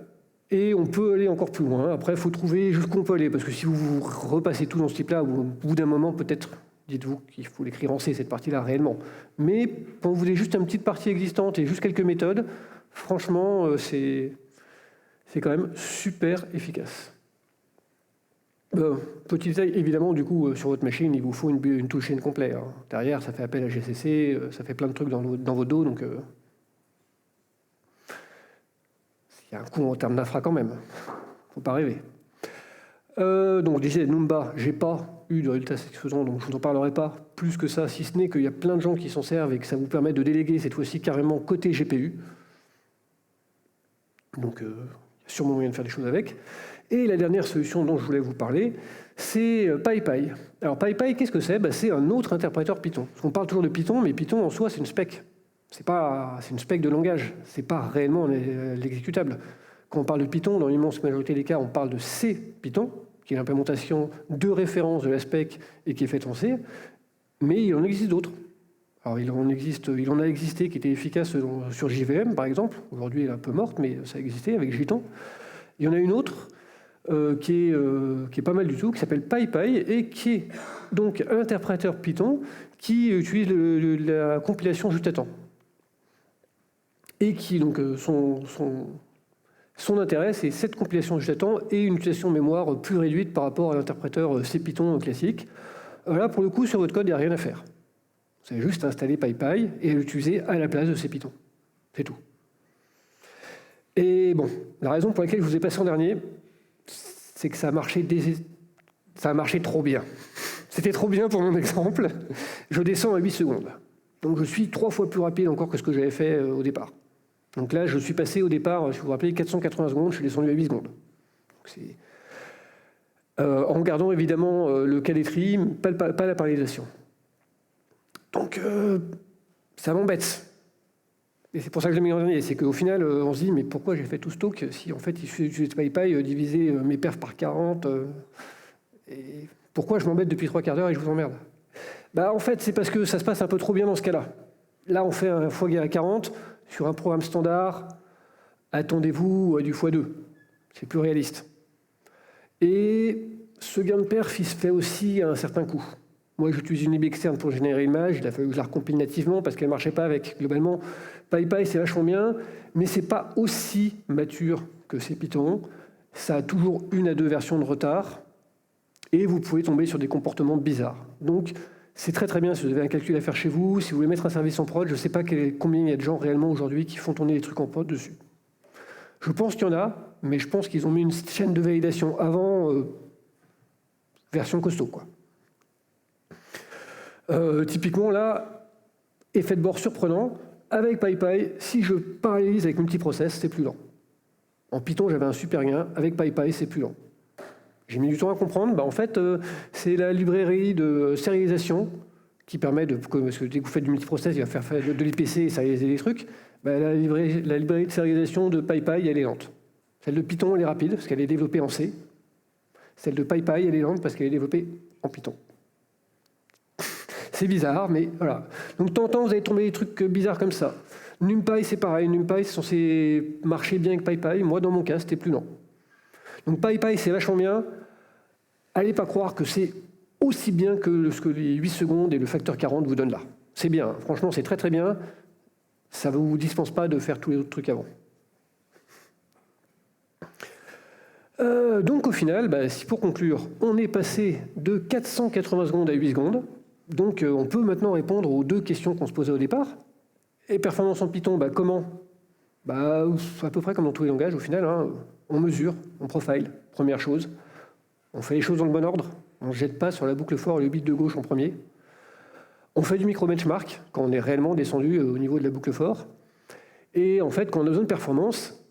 Speaker 2: Et on peut aller encore plus loin. Après, il faut trouver jusqu'où on peut aller. Parce que si vous repassez tout dans ce type-là, au bout d'un moment, peut-être, dites-vous qu'il faut l'écrire en C, cette partie-là, réellement. Mais quand vous voulez juste une petite partie existante et juste quelques méthodes, franchement, c'est quand même super efficace. Petit détail, évidemment, du coup, sur votre machine, il vous faut une toolchain complète. Hein. Derrière, ça fait appel à GCC, ça fait plein de trucs dans vos dos, donc il y a un coût en termes d'infra quand même. Faut pas rêver. Donc, je disais, Numba, j'ai pas eu de résultats satisfaisants, donc je vous en parlerai pas plus que ça, si ce n'est qu'il y a plein de gens qui s'en servent et que ça vous permet de déléguer cette fois-ci carrément côté GPU. Donc, il y a sûrement moyen de faire des choses avec. Et la dernière solution dont je voulais vous parler, c'est PyPy. Alors PyPy, qu'est-ce que c'est? C'est un autre interpréteur Python. On parle toujours de Python, mais Python en soi, c'est une spec. C'est une spec de langage. C'est pas réellement l'exécutable. Quand on parle de Python, dans l'immense majorité des cas, on parle de C Python, qui est l'implémentation de référence de la spec et qui est faite en C. Mais il en existe d'autres. Alors il en a existé qui étaient efficaces sur JVM, par exemple. Aujourd'hui, elle est un peu morte, mais ça a existé avec Jython. Il y en a une autre qui est pas mal du tout, qui s'appelle PyPy, et qui est donc un interpréteur Python qui utilise la compilation juste à temps. Et qui, donc, son intérêt, c'est cette compilation juste à temps et une utilisation de mémoire plus réduite par rapport à l'interpréteur C Python classique. Là, pour le coup, sur votre code, il n'y a rien à faire. Vous avez juste installer PyPy et l'utiliser à la place de C Python. C'est tout. Et bon, la raison pour laquelle je vous ai passé en dernier, c'est que ça a marché trop bien. C'était trop bien pour mon exemple. Je descends à 8 secondes. Donc je suis 3 fois plus rapide encore que ce que j'avais fait au départ. Donc là, je suis passé au départ, si vous vous rappelez, 480 secondes, je suis descendu à 8 secondes. En gardant évidemment le calétrie, pas la parallélisation. Donc ça m'embête. Et c'est pour ça que je l'ai mis en dernier, c'est qu'au final, on se dit, mais pourquoi j'ai fait tout ce talk si en fait il suffit d'utiliser PyPy, diviser mes perfs par 40, et pourquoi je m'embête depuis 3 quarts d'heure et je vous emmerde? En fait, c'est parce que ça se passe un peu trop bien dans ce cas-là. Là, on fait un x40 sur un programme standard, attendez-vous à du x2. C'est plus réaliste. Et ce gain de perf, il se fait aussi à un certain coût. Moi, j'utilise une lib externe pour générer l'image. Il a fallu que je la recompile nativement parce qu'elle ne marchait pas avec. Globalement, PyPy, c'est vachement bien, mais ce n'est pas aussi mature que C Python. Ça a toujours 1 à 2 versions de retard. Et vous pouvez tomber sur des comportements bizarres. Donc, c'est très très bien si vous avez un calcul à faire chez vous, si vous voulez mettre un service en prod. Je ne sais pas combien il y a de gens réellement aujourd'hui qui font tourner des trucs en prod dessus. Je pense qu'il y en a, mais je pense qu'ils ont mis une chaîne de validation avant version costaud, quoi. Typiquement là, effet de bord surprenant, avec PyPy, si je parallélise avec multiprocess, c'est plus lent. En Python, j'avais un super gain, avec PyPy, c'est plus lent. J'ai mis du temps à comprendre, en fait, c'est la librairie de sérialisation qui permet parce que dès que vous faites du multiprocess, il va faire de l'IPC et sérialiser des trucs. La librairie de sérialisation de PyPy, elle est lente. Celle de Python, elle est rapide, parce qu'elle est développée en C. Celle de PyPy, elle est lente, parce qu'elle est développée en Python. C'est bizarre, mais voilà. Donc, de temps en temps, vous allez tomber des trucs bizarres comme ça. NumPy, c'est pareil. NumPy, c'est censé marcher bien avec PyPy. Moi, dans mon cas, c'était plus lent. Donc, PyPy, c'est vachement bien. Allez pas croire que c'est aussi bien que ce que les 8 secondes et le facteur 40 vous donnent là. C'est bien. Franchement, c'est très, très bien. Ça ne vous dispense pas de faire tous les autres trucs avant. Donc, au final, si pour conclure, on est passé de 480 secondes à 8 secondes. Donc, on peut maintenant répondre aux 2 questions qu'on se posait au départ. Et performance en Python, comment? À peu près comme dans tous les langages, au final. Hein, on mesure, on profile, première chose. On fait les choses dans le bon ordre. On ne jette pas sur la boucle for et le bit de gauche en premier. On fait du micro-benchmark quand on est réellement descendu au niveau de la boucle for. Et en fait, quand on a besoin de performance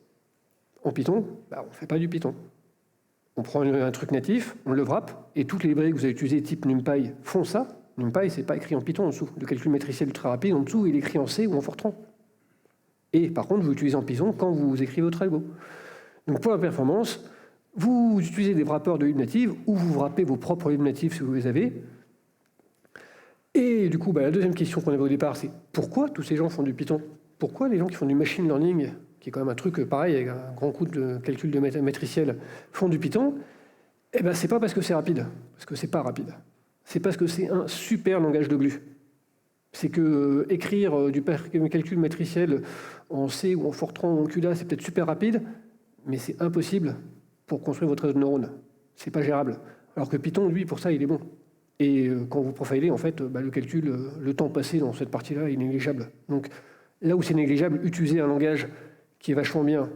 Speaker 2: en Python, on ne fait pas du Python. On prend un truc natif, on le wrap, et toutes les librairies que vous avez utilisées type NumPy font ça. NumPy, c'est pas écrit en Python en dessous. Le calcul matriciel ultra rapide, en dessous, il est écrit en C ou en Fortran. Et par contre, vous l'utilisez en Python quand vous écrivez votre algo. Donc pour la performance, Vous utilisez des wrappers de libs natives ou vous wrappez vos propres libs natives si vous les avez. Et du coup, la deuxième question qu'on avait au départ, c'est pourquoi tous ces gens font du Python? Pourquoi les gens qui font du machine learning, qui est quand même un truc pareil, avec un grand coup de calcul de matriciel, font du Python? Eh bien, c'est pas parce que c'est rapide, parce que c'est pas rapide. C'est parce que c'est un super langage de glue. C'est que écrire du calcul matriciel en C ou en Fortran ou en CUDA, c'est peut-être super rapide, mais c'est impossible pour construire votre réseau de neurones. C'est pas gérable. Alors que Python, lui, pour ça, il est bon. Et quand vous profilez, en fait, le calcul, le temps passé dans cette partie-là est négligeable. Donc là où c'est négligeable, utilisez un langage qui est vachement bien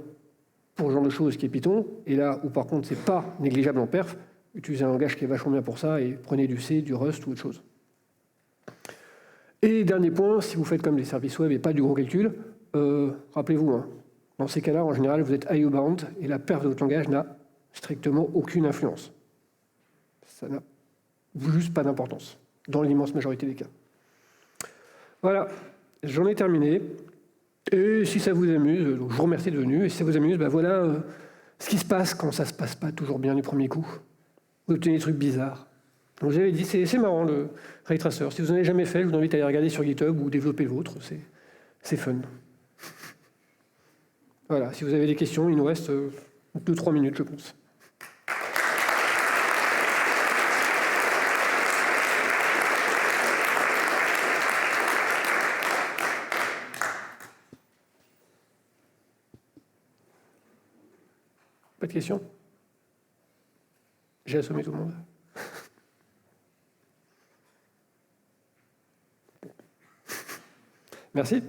Speaker 2: pour ce genre de choses, qui est Python. Et là où par contre, c'est pas négligeable en perf, utilisez un langage qui est vachement bien pour ça et prenez du C, du Rust ou autre chose. Et dernier point, si vous faites comme des services web et pas du gros calcul, rappelez-vous, dans ces cas-là, en général, vous êtes IO bound et la perf de votre langage n'a strictement aucune influence. Ça n'a juste pas d'importance, dans l'immense majorité des cas. Voilà, j'en ai terminé. Et si ça vous amuse, donc je vous remercie de venir. Et si ça vous amuse, voilà ce qui se passe quand ça ne se passe pas toujours bien du premier coup. Vous obtenez des trucs bizarres. Donc j'avais dit, c'est marrant le ray tracer. Si vous n'en avez jamais fait, je vous invite à aller regarder sur GitHub ou développer le vôtre. C'est fun. Voilà, si vous avez des questions, il nous reste 2-3 minutes, je pense. Pas de questions? J'ai assommé tout le monde. Merci.